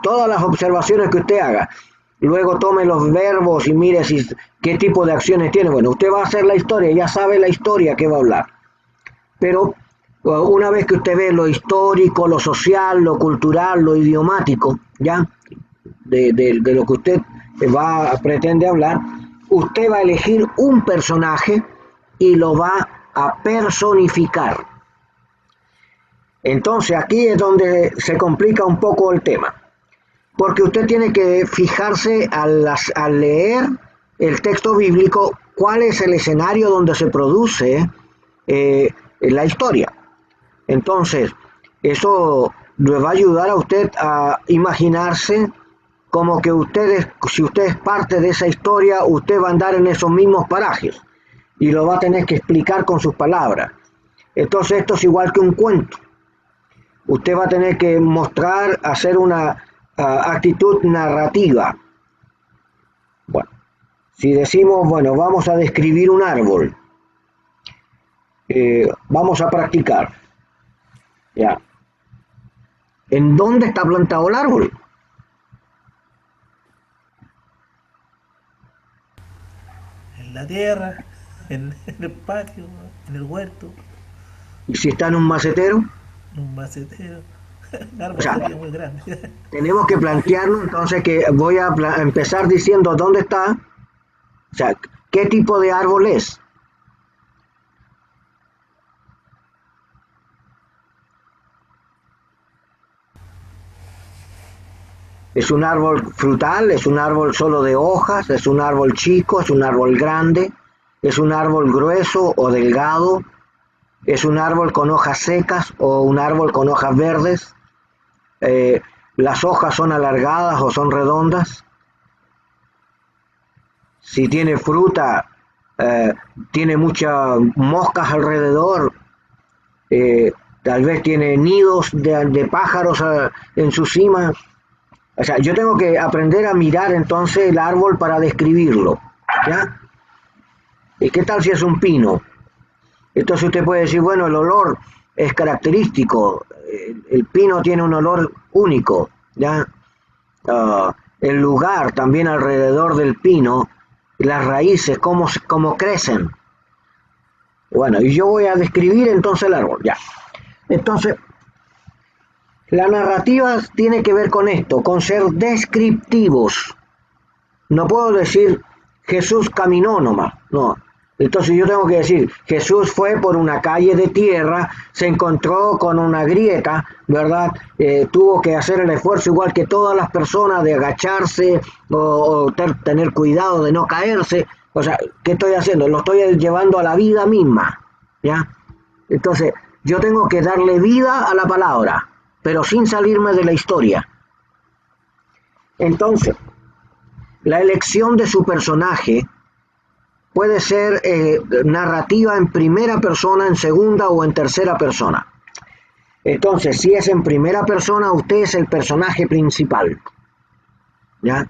todas las observaciones que usted haga. Luego tome los verbos y mire qué tipo de acciones tiene. Bueno, usted va a hacer la historia, ya sabe la historia que va a hablar. Pero una vez que usted ve lo histórico, lo social, lo cultural, lo idiomático, ya de lo que usted pretende hablar, usted va a elegir un personaje y lo va a personificar. Entonces aquí es donde se complica un poco el tema, porque usted tiene que fijarse al leer el texto bíblico cuál es el escenario donde se produce la historia. Entonces, eso le va a ayudar a usted a imaginarse como que si usted es parte de esa historia, usted va a andar en esos mismos parajes y lo va a tener que explicar con sus palabras. Entonces esto es igual que un cuento. Usted va a tener que mostrar, hacer una actitud narrativa. Bueno, si decimos, bueno, vamos a describir un árbol, vamos a practicar. Ya. ¿En dónde está plantado el árbol? En la tierra, en el patio, en el huerto. ¿Y si está en un macetero? En un macetero. Un árbol O sea, sería muy grande. tenemos que plantearnos entonces que voy a empezar diciendo dónde está, o sea, qué tipo de árbol es. ¿Es un árbol frutal? ¿Es un árbol solo de hojas? ¿Es un árbol chico? ¿Es un árbol grande? ¿Es un árbol grueso o delgado? ¿Es un árbol con hojas secas o un árbol con hojas verdes? ¿Las hojas son alargadas o son redondas? Si tiene fruta, tiene muchas moscas alrededor, tal vez tiene nidos de pájaros en su cima. O sea, yo tengo que aprender a mirar entonces el árbol para describirlo, ¿ya? ¿Y qué tal si es un pino? Entonces usted puede decir, bueno, el olor es característico, el pino tiene un olor único, ¿ya? El lugar también alrededor del pino, las raíces, cómo crecen. Bueno, y yo voy a describir entonces el árbol, ya. Entonces, la narrativa tiene que ver con esto, con ser descriptivos. No puedo decir Jesús caminó nomás, no. Entonces yo tengo que decir, Jesús fue por una calle de tierra, se encontró con una grieta, ¿verdad? Tuvo que hacer el esfuerzo igual que todas las personas de agacharse o tener cuidado de no caerse. O sea, ¿qué estoy haciendo? Lo estoy llevando a la vida misma, ¿ya? Entonces, yo tengo que darle vida a la palabra, pero sin salirme de la historia. Entonces, la elección de su personaje puede ser narrativa en primera persona, en segunda o en tercera persona. Entonces, si es en primera persona, usted es el personaje principal, ¿ya?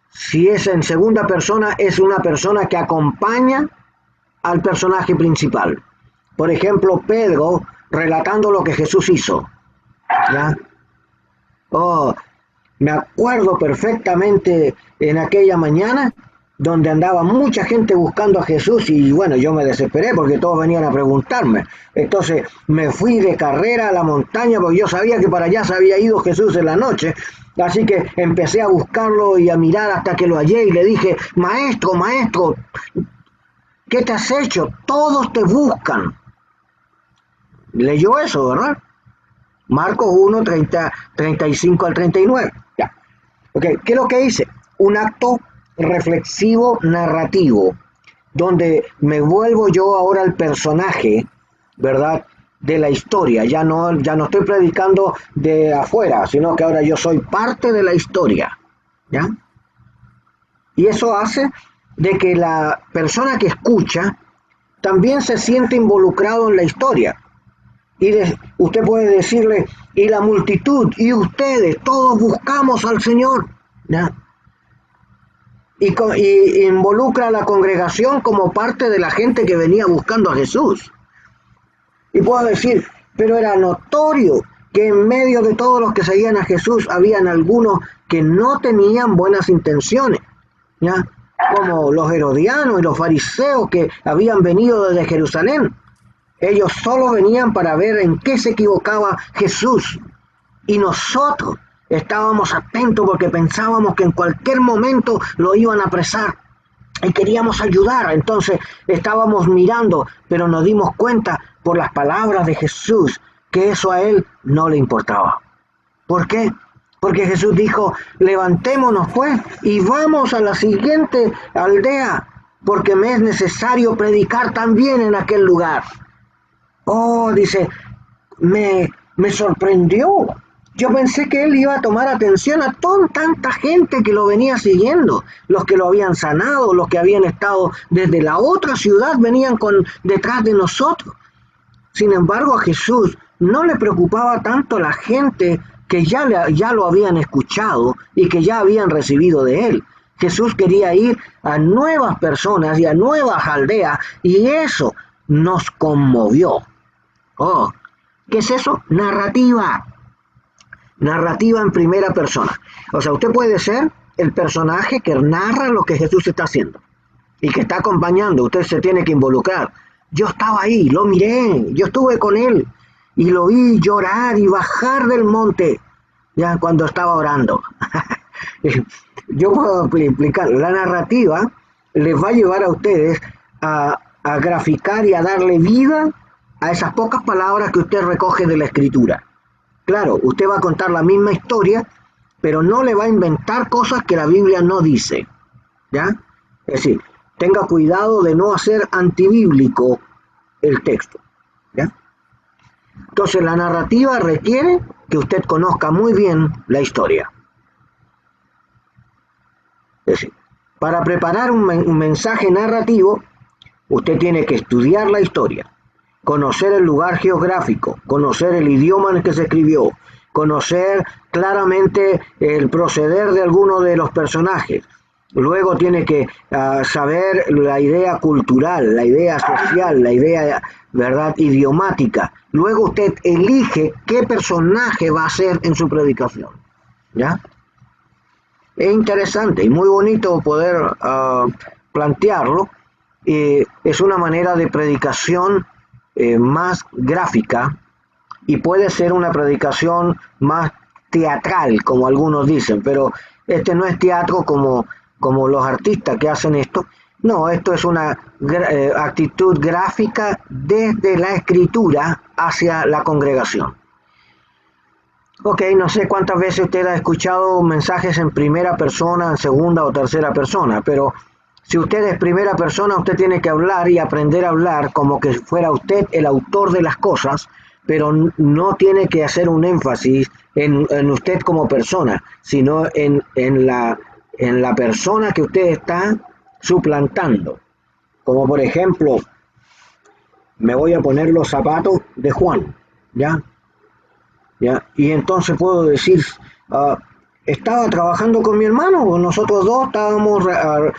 Si es en segunda persona, es una persona que acompaña al personaje principal. Por ejemplo, Pedro relatando lo que Jesús hizo, ¿ya? Oh, me acuerdo perfectamente en aquella mañana donde andaba mucha gente buscando a Jesús y bueno, yo me desesperé porque todos venían a preguntarme. Entonces me fui de carrera a la montaña porque yo sabía que para allá se había ido Jesús en la noche. Así que empecé a buscarlo y a mirar hasta que lo hallé y le dije, maestro, maestro, ¿qué te has hecho? Todos te buscan. Leyó eso, ¿verdad? Marcos 1, 35 al 39. Ya. Okay. ¿Qué es lo que hice? Un acto reflexivo narrativo, donde me vuelvo yo ahora el personaje, ¿verdad?, de la historia. Ya no estoy predicando de afuera, sino que ahora yo soy parte de la historia, ¿ya? Y eso hace de que la persona que escucha también se siente involucrado en la historia. Y usted puede decirle, y la multitud, y ustedes, todos buscamos al Señor, ¿ya? Y involucra a la congregación como parte de la gente que venía buscando a Jesús. Y puedo decir, pero era notorio que en medio de todos los que seguían a Jesús, habían algunos que no tenían buenas intenciones, ¿ya? Como los herodianos y los fariseos que habían venido desde Jerusalén. Ellos solo venían para ver en qué se equivocaba Jesús. Y nosotros estábamos atentos porque pensábamos que en cualquier momento lo iban a apresar. Y queríamos ayudar. Entonces estábamos mirando, pero nos dimos cuenta por las palabras de Jesús que eso a él no le importaba. ¿Por qué? Porque Jesús dijo, levantémonos pues y vamos a la siguiente aldea, porque me es necesario predicar también en aquel lugar. Oh, dice, me sorprendió. Yo pensé que él iba a tomar atención a tanta gente que lo venía siguiendo, los que lo habían sanado, los que habían estado desde la otra ciudad, venían detrás de nosotros. Sin embargo, a Jesús no le preocupaba tanto la gente que ya lo habían escuchado y que ya habían recibido de él. Jesús quería ir a nuevas personas y a nuevas aldeas, y eso nos conmovió. Oh, ¿qué es eso? Narrativa. Narrativa en primera persona. O sea, usted puede ser el personaje que narra lo que Jesús está haciendo y que está acompañando. Usted se tiene que involucrar. Yo estaba ahí, lo miré, yo estuve con él. y lo vi llorar y bajar del monte, ya cuando estaba orando. Yo puedo explicar, la narrativa les va a llevar a ustedes a graficar y a darle vida a esas pocas palabras que usted recoge de la escritura. Claro, usted va a contar la misma historia, pero no le va a inventar cosas que la Biblia no dice, ¿ya? Es decir, tenga cuidado de no hacer antibíblico el texto, ¿ya? Entonces la narrativa requiere que usted conozca muy bien la historia. Es decir, para preparar un mensaje narrativo, usted tiene que estudiar la historia, conocer el lugar geográfico, conocer el idioma en el que se escribió, conocer claramente el proceder de alguno de los personajes. Luego tiene que saber la idea cultural, la idea social, la idea, ¿verdad?, idiomática. Luego usted elige qué personaje va a ser en su predicación, ¿ya? Es interesante y muy bonito poder plantearlo. Es una manera de predicación más gráfica y puede ser una predicación más teatral, como algunos dicen, pero este no es teatro como los artistas que hacen esto. No, esto es una actitud gráfica desde la escritura hacia la congregación. Ok, no sé cuántas veces usted ha escuchado mensajes en primera persona, en segunda o tercera persona, pero si usted es primera persona, usted tiene que hablar y aprender a hablar como que fuera usted el autor de las cosas, pero no tiene que hacer un énfasis en usted como persona, sino en la persona que usted está suplantando. Como por ejemplo, me voy a poner los zapatos de Juan, ¿ya? Y entonces puedo decir, estaba trabajando con mi hermano, nosotros dos estábamos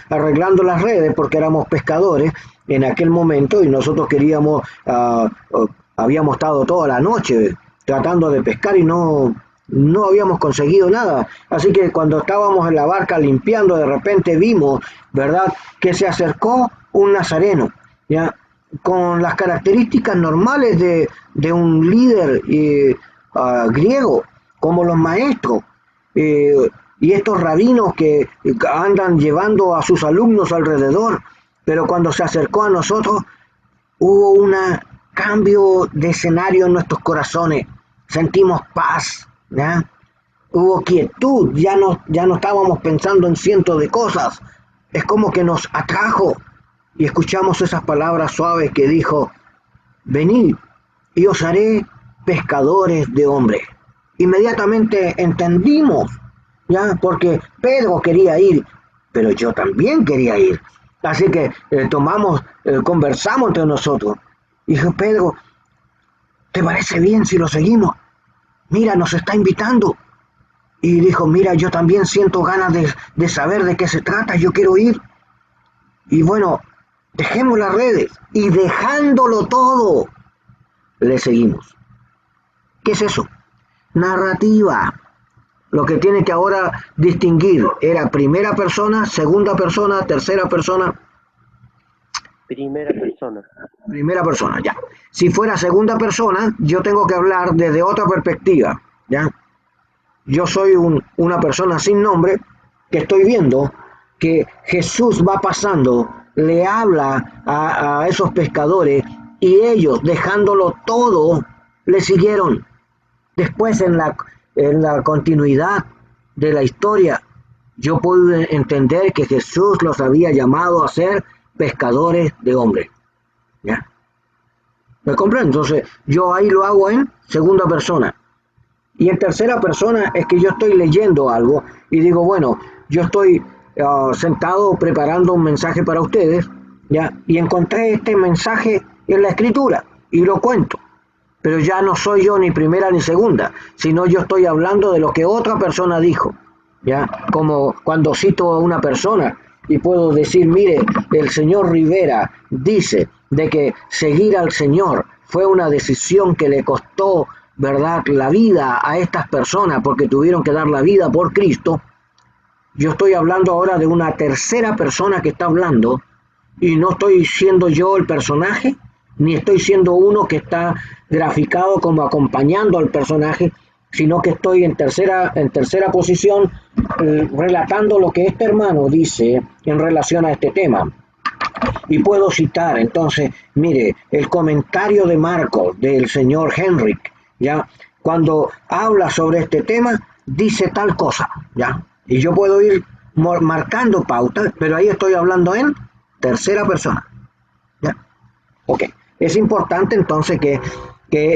arreglando las redes porque éramos pescadores en aquel momento y nosotros queríamos, habíamos estado toda la noche tratando de pescar y no habíamos conseguido nada. Así que cuando estábamos en la barca limpiando, de repente vimos, ¿verdad?, que se acercó un nazareno, ¿ya?, con las características normales de un líder griego, como los maestros y estos rabinos que andan llevando a sus alumnos alrededor. Pero cuando se acercó a nosotros, hubo un cambio de escenario en nuestros corazones. Sentimos paz, ¿ya? Hubo quietud, ya no estábamos pensando en cientos de cosas. Es como que nos atrajo y escuchamos esas palabras suaves que dijo: venid y os haré pescadores de hombres. Inmediatamente entendimos, ¿ya? Porque Pedro quería ir, pero yo también quería ir. Así que conversamos entre nosotros. Y dijo: Pedro, ¿te parece bien si lo seguimos? Mira, nos está invitando. Y dijo: mira, yo también siento ganas de saber de qué se trata, yo quiero ir. Y bueno, dejemos las redes y dejándolo todo, le seguimos. ¿Qué es eso? Narrativa. Lo que tiene que ahora distinguir era primera persona, segunda persona, tercera persona. Primera persona. Primera persona, ya. Si fuera segunda persona, yo tengo que hablar desde otra perspectiva, ¿ya? Yo soy una persona sin nombre que estoy viendo que Jesús va pasando, le habla a esos pescadores y ellos, dejándolo todo, le siguieron. Después, en la continuidad de la historia, yo pude entender que Jesús los había llamado a ser pescadores de hombres, ¿ya? ¿Me comprende? Entonces, yo ahí lo hago en segunda persona. Y en tercera persona es que yo estoy leyendo algo y digo, bueno, yo estoy sentado preparando un mensaje para ustedes, ¿ya? Y encontré este mensaje en la escritura y lo cuento. Pero ya no soy yo ni primera ni segunda, sino yo estoy hablando de lo que otra persona dijo, ¿ya? Como cuando cito a una persona y puedo decir, mire, el señor Rivera dice de que seguir al Señor fue una decisión que le costó, ¿verdad?, la vida a estas personas porque tuvieron que dar la vida por Cristo. Yo estoy hablando ahora de una tercera persona que está hablando y no estoy siendo yo el personaje, ni estoy siendo uno que está graficado como acompañando al personaje, sino que estoy en tercera posición relatando lo que este hermano dice en relación a este tema. Y puedo citar, entonces, mire, el comentario de Marcos, del señor Henrik, ¿ya? Cuando habla sobre este tema, dice tal cosa, ¿ya? Y yo puedo ir marcando pautas, pero ahí estoy hablando en tercera persona, ¿ya? Ok, es importante entonces que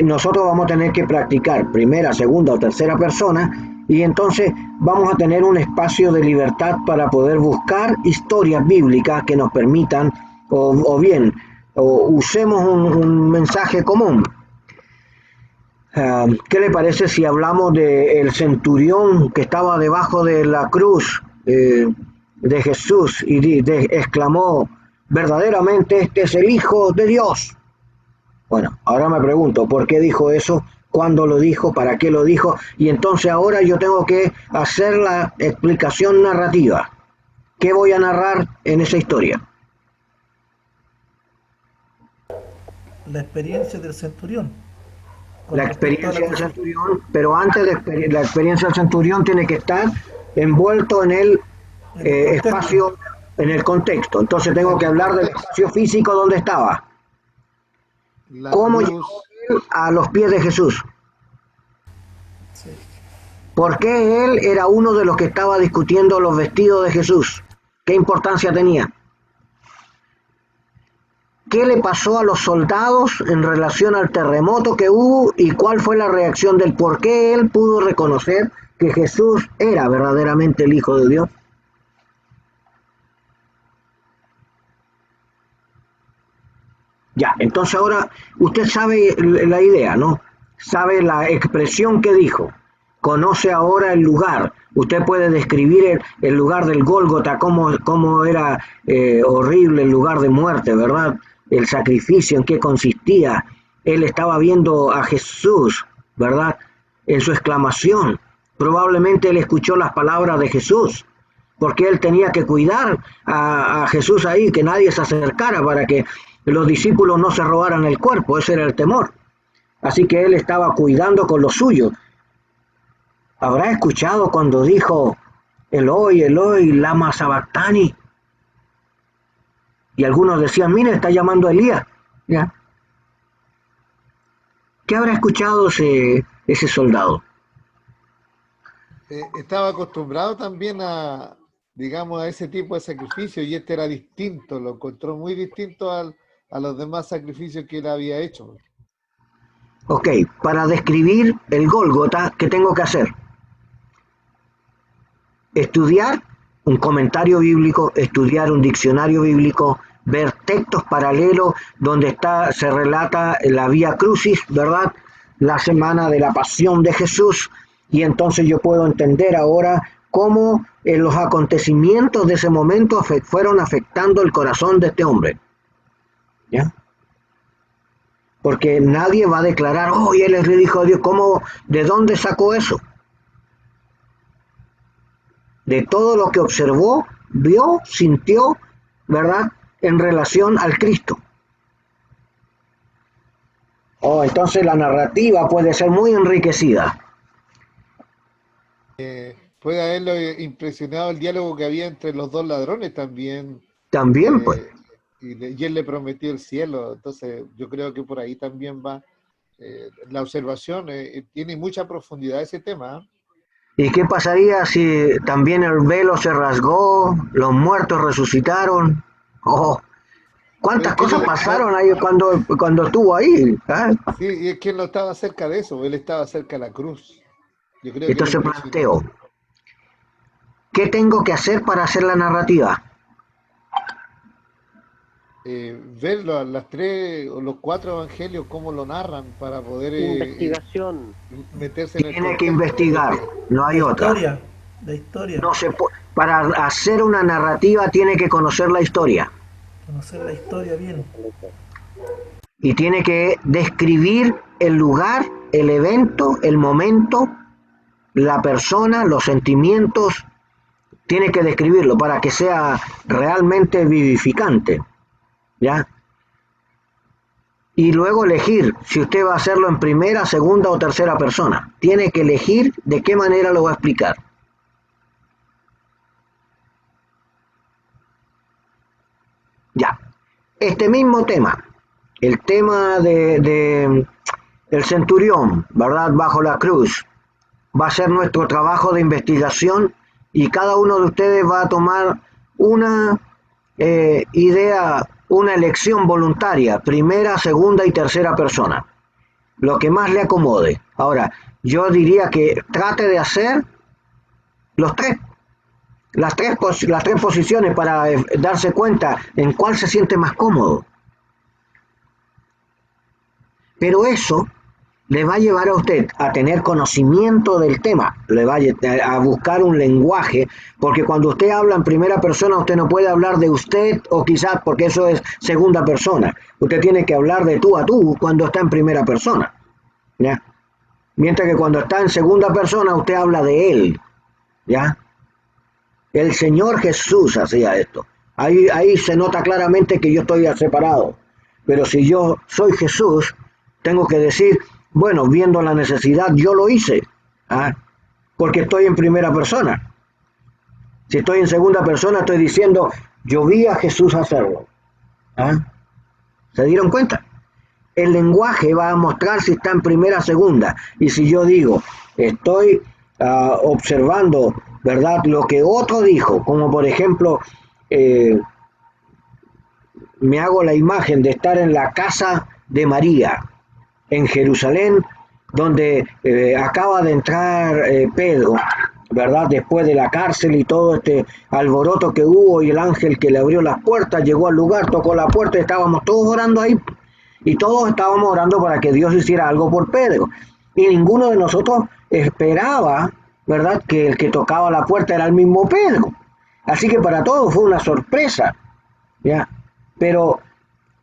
nosotros vamos a tener que practicar primera, segunda o tercera persona, y entonces vamos a tener un espacio de libertad para poder buscar historias bíblicas que nos permitan, o bien usemos un mensaje común. ¿Qué le parece si hablamos del centurión que estaba debajo de la cruz de Jesús y exclamó, verdaderamente este es el Hijo de Dios? Bueno, ahora me pregunto, ¿por qué dijo eso? ¿Cuándo lo dijo? ¿Para qué lo dijo? Y entonces ahora yo tengo que hacer la explicación narrativa. ¿Qué voy a narrar en esa historia? La experiencia del centurión. La experiencia del centurión, pero antes de la experiencia del centurión tiene que estar envuelto en el espacio, en el contexto. Entonces tengo que hablar del espacio físico donde estaba. ¿Cómo llegó él a los pies de Jesús? Sí. ¿Por qué él era uno de los que estaba discutiendo los vestidos de Jesús? ¿Qué importancia tenía? ¿Qué le pasó a los soldados en relación al terremoto que hubo y cuál fue la reacción del por qué él pudo reconocer que Jesús era verdaderamente el Hijo de Dios? Ya, entonces ahora usted sabe la idea, ¿no? Sabe la expresión que dijo. Conoce ahora el lugar. Usted puede describir el lugar del Gólgota, cómo era horrible el lugar de muerte, ¿verdad? El sacrificio, en qué consistía. Él estaba viendo a Jesús, ¿verdad? En su exclamación. Probablemente él escuchó las palabras de Jesús, porque él tenía que cuidar a Jesús ahí, que nadie se acercara para que los discípulos no se robaran el cuerpo. Ese era el temor. Así que él estaba cuidando con lo suyo. ¿Habrá escuchado cuando dijo, Eloi, Eloi, lama sabactani? Y algunos decían, mire, está llamando a Elías. ¿Ya? ¿Qué habrá escuchado ese soldado? Estaba acostumbrado también a, digamos, a ese tipo de sacrificio, y este era distinto, lo encontró muy distinto a los demás sacrificios que él había hecho. Ok, para describir el Gólgota, ¿qué tengo que hacer? Estudiar un comentario bíblico, estudiar un diccionario bíblico, ver textos paralelos donde se relata la Vía Crucis, ¿verdad? La semana de la pasión de Jesús, y entonces yo puedo entender ahora cómo los acontecimientos de ese momento fueron afectando el corazón de este hombre. ¿Ya? Porque nadie va a declarar, oh, y él es el Hijo de Dios. ¿Cómo? ¿De dónde sacó eso? De todo lo que observó, vio, sintió, ¿verdad? En relación al Cristo. Oh, entonces la narrativa puede ser muy enriquecida. Puede haberlo impresionado el diálogo que había entre los dos ladrones también. También, pues. Y él le prometió el cielo. Entonces yo creo que por ahí también va la observación. Tiene mucha profundidad ese tema. ¿Y qué pasaría si también el velo se rasgó, los muertos resucitaron? Oh, ¿cuántas cosas pasaron ahí cuando estuvo ahí? ¿Eh? Sí, y es que él no estaba cerca de eso, él estaba cerca de la cruz. Yo creo entonces planteo, ¿qué tengo que hacer para hacer la narrativa? Ver las 3 o los 4 evangelios, cómo lo narran, para poder investigación. Meterse en el Tiene que investigar, no hay otra. La historia. No para hacer una narrativa tiene que conocer la historia. Conocer la historia bien. Y tiene que describir el lugar, el evento, el momento, la persona, los sentimientos. Tiene que describirlo para que sea realmente vivificante. ¿Ya? y luego elegir si usted va a hacerlo en primera, segunda o tercera persona. Tiene que elegir de qué manera lo va a explicar. Ya, este mismo tema, el tema del centurión, ¿verdad? Bajo la cruz, va a ser nuestro trabajo de investigación y cada uno de ustedes va a tomar una idea, una elección voluntaria, primera, segunda y tercera persona, lo que más le acomode. Ahora, yo diría que trate de hacer las tres posiciones para darse cuenta en cuál se siente más cómodo. Pero eso le va a llevar a usted a tener conocimiento del tema, le va a buscar un lenguaje, porque cuando usted habla en primera persona, usted no puede hablar de usted o quizás porque eso es segunda persona. Usted tiene que hablar de tú a tú cuando está en primera persona, ¿ya? Mientras que cuando está en segunda persona, usted habla de él, ¿ya? El Señor Jesús hacía esto. Ahí se nota claramente que yo estoy separado. Pero si yo soy Jesús, tengo que decir, bueno, viendo la necesidad, yo lo hice, ¿ah? Porque estoy en primera persona. Si estoy en segunda persona, estoy diciendo, yo vi a Jesús hacerlo, ¿ah? ¿Se dieron cuenta? El lenguaje va a mostrar si está en primera o segunda. Y si yo digo, estoy observando, ¿verdad?, lo que otro dijo, como por ejemplo, me hago la imagen de estar en la casa de María, en Jerusalén, donde acaba de entrar Pedro, ¿verdad?, después de la cárcel y todo este alboroto que hubo, y el ángel que le abrió las puertas llegó al lugar, tocó la puerta y estábamos todos orando ahí, y todos estábamos orando para que Dios hiciera algo por Pedro, y ninguno de nosotros esperaba, ¿verdad?, que el que tocaba la puerta era el mismo Pedro. Así que para todos fue una sorpresa, ¿ya? Pero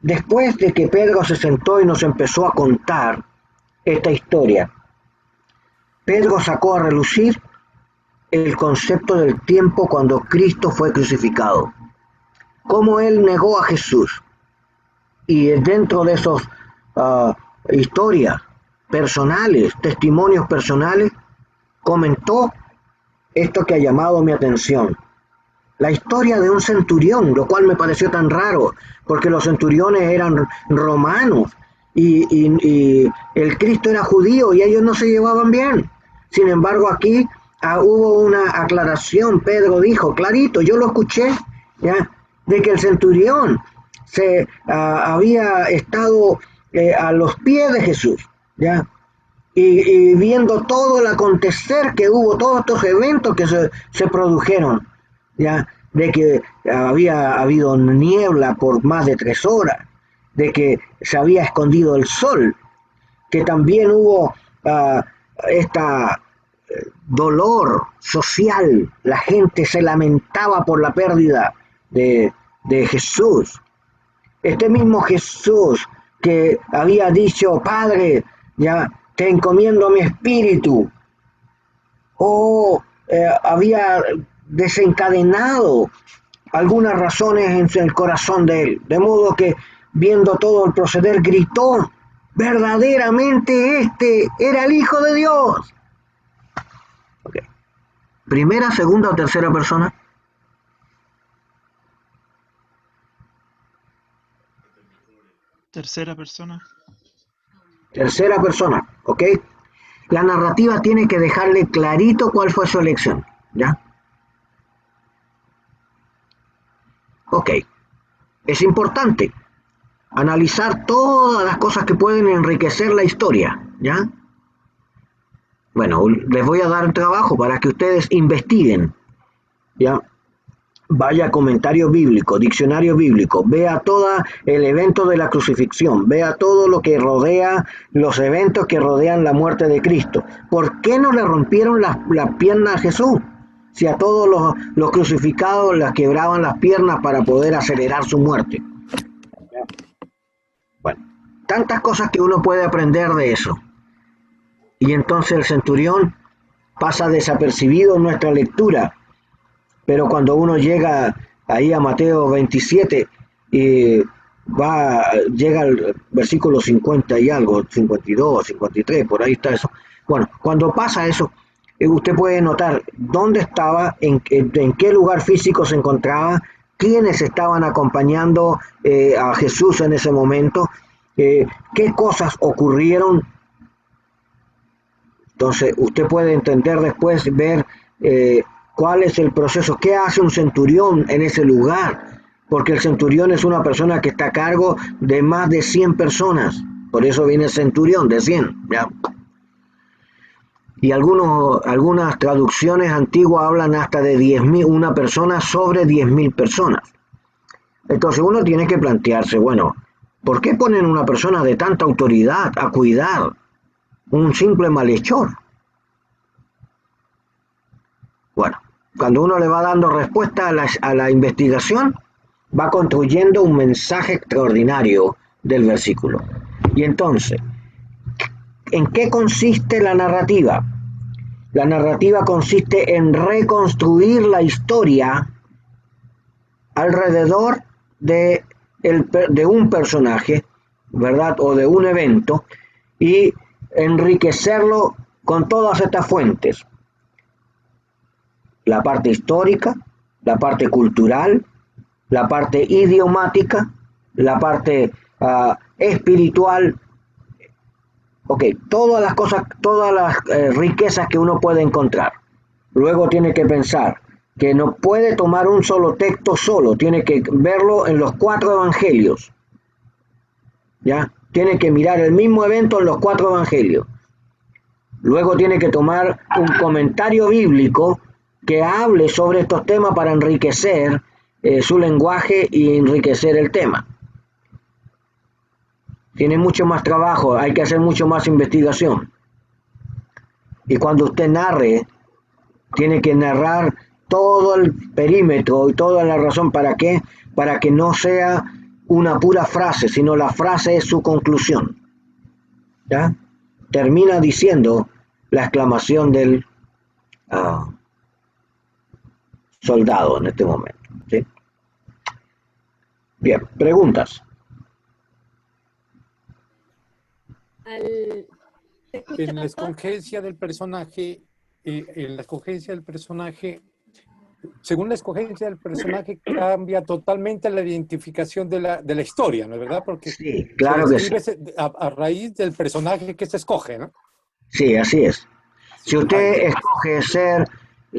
después de que Pedro se sentó y nos empezó a contar esta historia, Pedro sacó a relucir el concepto del tiempo cuando Cristo fue crucificado, cómo él negó a Jesús, y dentro de esos historias personales, testimonios personales, comentó esto que ha llamado mi atención. La historia de un centurión, lo cual me pareció tan raro, porque los centuriones eran romanos y el Cristo era judío y ellos no se llevaban bien. Sin embargo, aquí hubo una aclaración. Pedro dijo, clarito, yo lo escuché, ¿ya?, de que el centurión había estado a los pies de Jesús, ¿ya?, y viendo todo el acontecer que hubo, todos estos eventos que se produjeron, ¿ya?, de que había habido niebla por más de 3 horas, de que se había escondido el sol, que también hubo dolor social, la gente se lamentaba por la pérdida de Jesús. Este mismo Jesús que había dicho, Padre, ya te encomiendo mi espíritu, había desencadenado algunas razones en el corazón de él, de modo que viendo todo el proceder gritó, verdaderamente este era el Hijo de Dios. Okay. ¿Primera, segunda o tercera persona? Tercera persona. Tercera persona, ¿ok? La narrativa tiene que dejarle clarito cuál fue su elección, ¿ya? Ok. Es importante analizar todas las cosas que pueden enriquecer la historia, ¿ya? Bueno, les voy a dar trabajo para que ustedes investiguen, ¿ya? Vaya a comentario bíblico, diccionario bíblico, vea todo el evento de la crucifixión, vea todo lo que rodea, los eventos que rodean la muerte de Cristo. ¿Por qué no le rompieron las piernas a Jesús? Si a todos los crucificados les quebraban las piernas para poder acelerar su muerte. Bueno, tantas cosas que uno puede aprender de eso. Y entonces el centurión pasa desapercibido en nuestra lectura. Pero cuando uno llega ahí a Mateo 27, llega al versículo 50 y algo, 52, 53, por ahí está eso. Bueno, cuando pasa eso, usted puede notar dónde estaba, en qué lugar físico se encontraba, quiénes estaban acompañando a Jesús en ese momento, qué cosas ocurrieron. Entonces, usted puede entender después, ver cuál es el proceso, qué hace un centurión en ese lugar, porque el centurión es una persona que está a cargo de más de 100 personas, por eso viene centurión de 100, ¿ya? Y algunas traducciones antiguas hablan hasta de 10.000, una persona sobre 10.000 personas. Entonces uno tiene que plantearse, bueno, ¿por qué ponen una persona de tanta autoridad a cuidar un simple malhechor? Bueno, cuando uno le va dando respuesta a la investigación, va construyendo un mensaje extraordinario del versículo. Y entonces, ¿en qué consiste la narrativa? La narrativa consiste en reconstruir la historia alrededor de un personaje, ¿verdad? O de un evento, y enriquecerlo con todas estas fuentes. La parte histórica, la parte cultural, la parte idiomática, la parte espiritual. Ok, todas las cosas, todas las riquezas que uno puede encontrar. Luego tiene que pensar que no puede tomar un solo texto solo, tiene que verlo en los 4 evangelios. ¿Ya? Tiene que mirar el mismo evento en los 4 evangelios. Luego tiene que tomar un comentario bíblico que hable sobre estos temas para enriquecer su lenguaje y enriquecer el tema. Tiene mucho más trabajo, hay que hacer mucho más investigación. Y cuando usted narre, tiene que narrar todo el perímetro y toda la razón. ¿Para qué? Para que no sea una pura frase, sino la frase es su conclusión. ¿Ya? Termina diciendo la exclamación del soldado en este momento. ¿Sí? Bien, preguntas. En la escogencia del personaje, según la escogencia del personaje, cambia totalmente la identificación de la historia, ¿no es verdad? Porque sí, claro que sí. A raíz del personaje que se escoge, ¿no? Sí, así es. Si usted escoge ser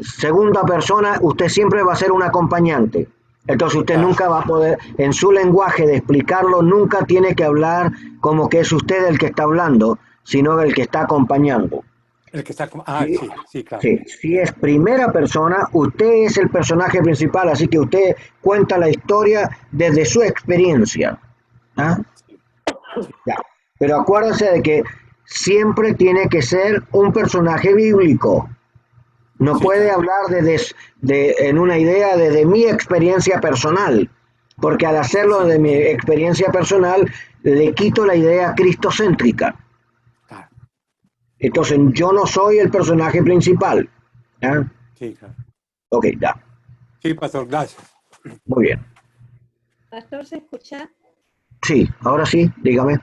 segunda persona, usted siempre va a ser un acompañante. Entonces usted nunca va a poder, en su lenguaje de explicarlo, nunca tiene que hablar como que es usted el que está hablando, sino el que está acompañando. El que está, sí, claro. Sí, si es primera persona, usted es el personaje principal, así que usted cuenta la historia desde su experiencia. ¿Ah? Ya. Pero acuérdense de que siempre tiene que ser un personaje bíblico. No puede hablar en una idea desde mi experiencia personal, porque al hacerlo de mi experiencia personal, le quito la idea cristocéntrica. Entonces, yo no soy el personaje principal. ¿Eh? Sí, claro. Ok, ya. Sí, pastor, gracias. Muy bien. Pastor, ¿se escucha? Sí, ahora sí, dígame.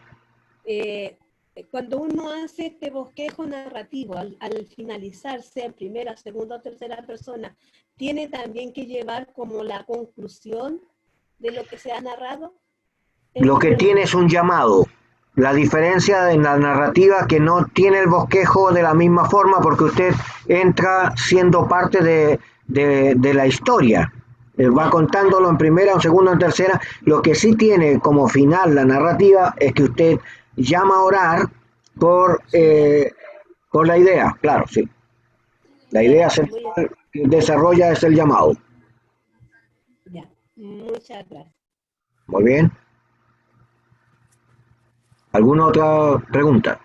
Cuando uno hace este bosquejo narrativo, al finalizar, sea en primera, segunda o tercera persona, ¿tiene también que llevar como la conclusión de lo que se ha narrado? Lo que tiene es un llamado. La diferencia en la narrativa que no tiene el bosquejo de la misma forma porque usted entra siendo parte de la historia. Va contándolo en primera, en segunda, en tercera. Lo que sí tiene como final la narrativa es que usted llama a orar por la idea, claro, sí. La idea central que desarrolla es el llamado. Ya, muchas gracias. Muy bien. ¿Alguna otra pregunta?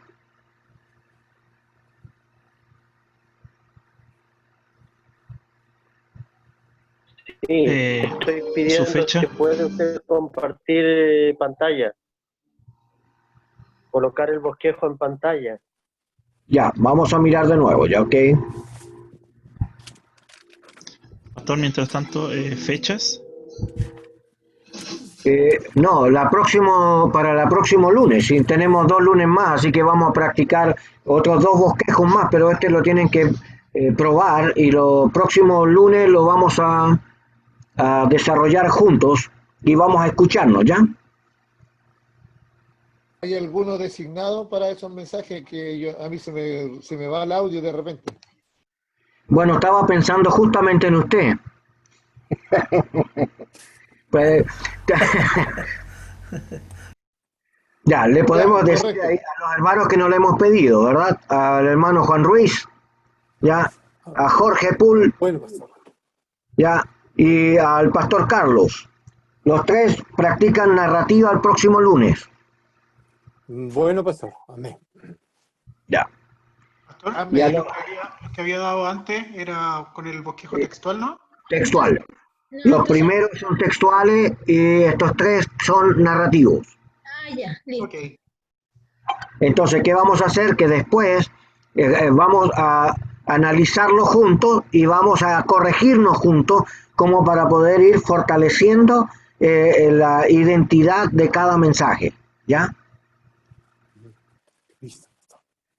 Sí, estoy pidiendo si puede usted compartir pantalla. Colocar el bosquejo en pantalla. Ya, vamos a mirar de nuevo, ya, ok. Pastor, mientras tanto, fechas. No, para el próximo lunes, sí, tenemos 2 lunes más, así que vamos a practicar otros 2 bosquejos más, pero este lo tienen que probar y los próximos lunes lo vamos a desarrollar juntos y vamos a escucharnos, ¿ya? ¿Hay alguno designado para esos mensajes que a mí se me va el audio de repente? Bueno, estaba pensando justamente en usted. Pues, ya, le podemos decir ahí a los hermanos que no le hemos pedido, ¿verdad? Al hermano Juan Ruiz, ya, a Jorge Pool, ya, y al pastor Carlos. Los 3 practican narrativa el próximo lunes. Bueno, pastor. Amén. Ya. Pastor, Ya lo que había dado antes era con el bosquejo textual, ¿no? Textual. Los primeros son textuales y estos 3 son narrativos. Ah, ya, listo. Ok. Entonces, ¿qué vamos a hacer? Que después vamos a analizarlo juntos y vamos a corregirnos juntos como para poder ir fortaleciendo la identidad de cada mensaje, ¿ya?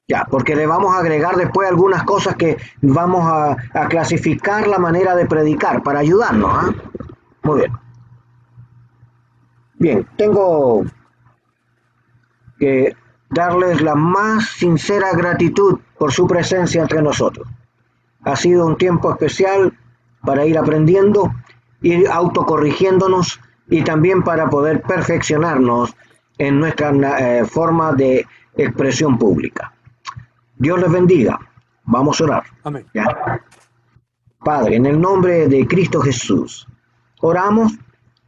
Ya, porque le vamos a agregar después algunas cosas que vamos a clasificar la manera de predicar para ayudarnos, ¿ah? Muy bien. Bien, tengo que darles la más sincera gratitud por su presencia entre nosotros. Ha sido un tiempo especial para ir aprendiendo, ir autocorrigiéndonos y también para poder perfeccionarnos en nuestra forma de expresión pública. Dios les bendiga. Vamos a orar. Amén. ¿Ya? Padre, en el nombre de Cristo Jesús, oramos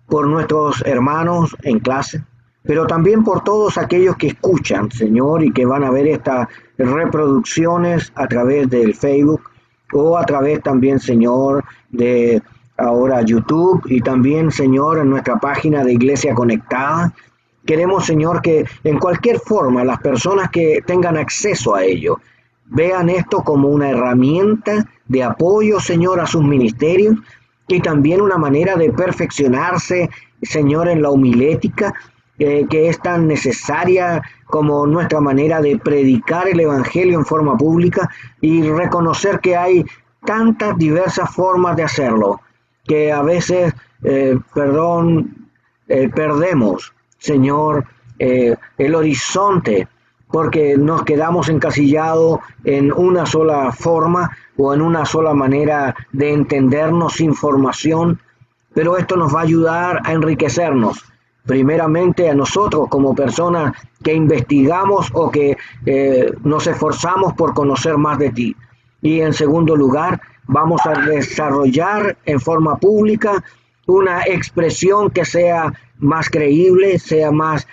por nuestros hermanos en clase, pero también por todos aquellos que escuchan, Señor, y que van a ver estas reproducciones a través del Facebook o a través también, Señor, de ahora YouTube y también, Señor, en nuestra página de Iglesia Conectada. Queremos, Señor, que en cualquier forma las personas que tengan acceso a ello vean esto como una herramienta de apoyo, Señor, a sus ministerios y también una manera de perfeccionarse, Señor, en la homilética, que es tan necesaria como nuestra manera de predicar el Evangelio en forma pública y reconocer que hay tantas diversas formas de hacerlo, que a veces, perdemos, Señor, el horizonte, porque nos quedamos encasillados en una sola forma o en una sola manera de entendernos sin formación, pero esto nos va a ayudar a enriquecernos, primeramente a nosotros como personas que investigamos o que nos esforzamos por conocer más de ti. Y en segundo lugar, vamos a desarrollar en forma pública una expresión que sea más creíble, sea más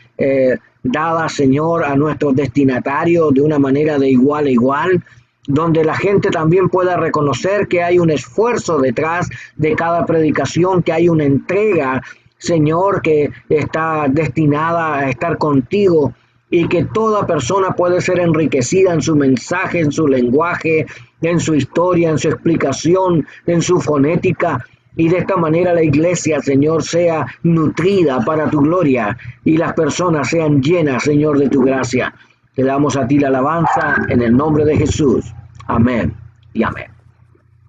dada, Señor, a nuestros destinatarios de una manera de igual a igual, donde la gente también pueda reconocer que hay un esfuerzo detrás de cada predicación, que hay una entrega, Señor, que está destinada a estar contigo y que toda persona puede ser enriquecida en su mensaje, en su lenguaje, en su historia, en su explicación, en su fonética. Y de esta manera la iglesia, Señor, sea nutrida para tu gloria y las personas sean llenas, Señor, de tu gracia. Te damos a ti la alabanza en el nombre de Jesús. Amén y amén.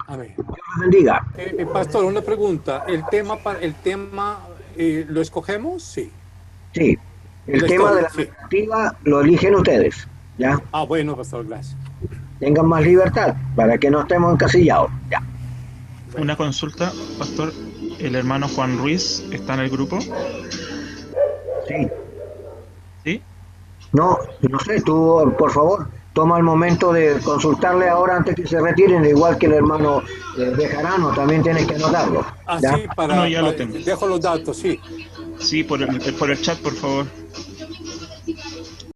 Amén. Dios los bendiga. Pastor, una pregunta. ¿El tema lo escogemos? Sí. Sí. El tema de la narrativa lo eligen ustedes. ¿Ya? Ah, bueno, pastor, gracias. Tengan más libertad para que no estemos encasillados. Ya. Una consulta, pastor. ¿El hermano Juan Ruiz está en el grupo? Sí. ¿Sí? No sé, tú, por favor, toma el momento de consultarle ahora antes que se retiren, igual que el hermano Bejarano, también tienes que anotarlo. Ah, ¿ya? sí, No, ya lo tengo. Dejo los datos, sí. Sí, por el chat, por favor.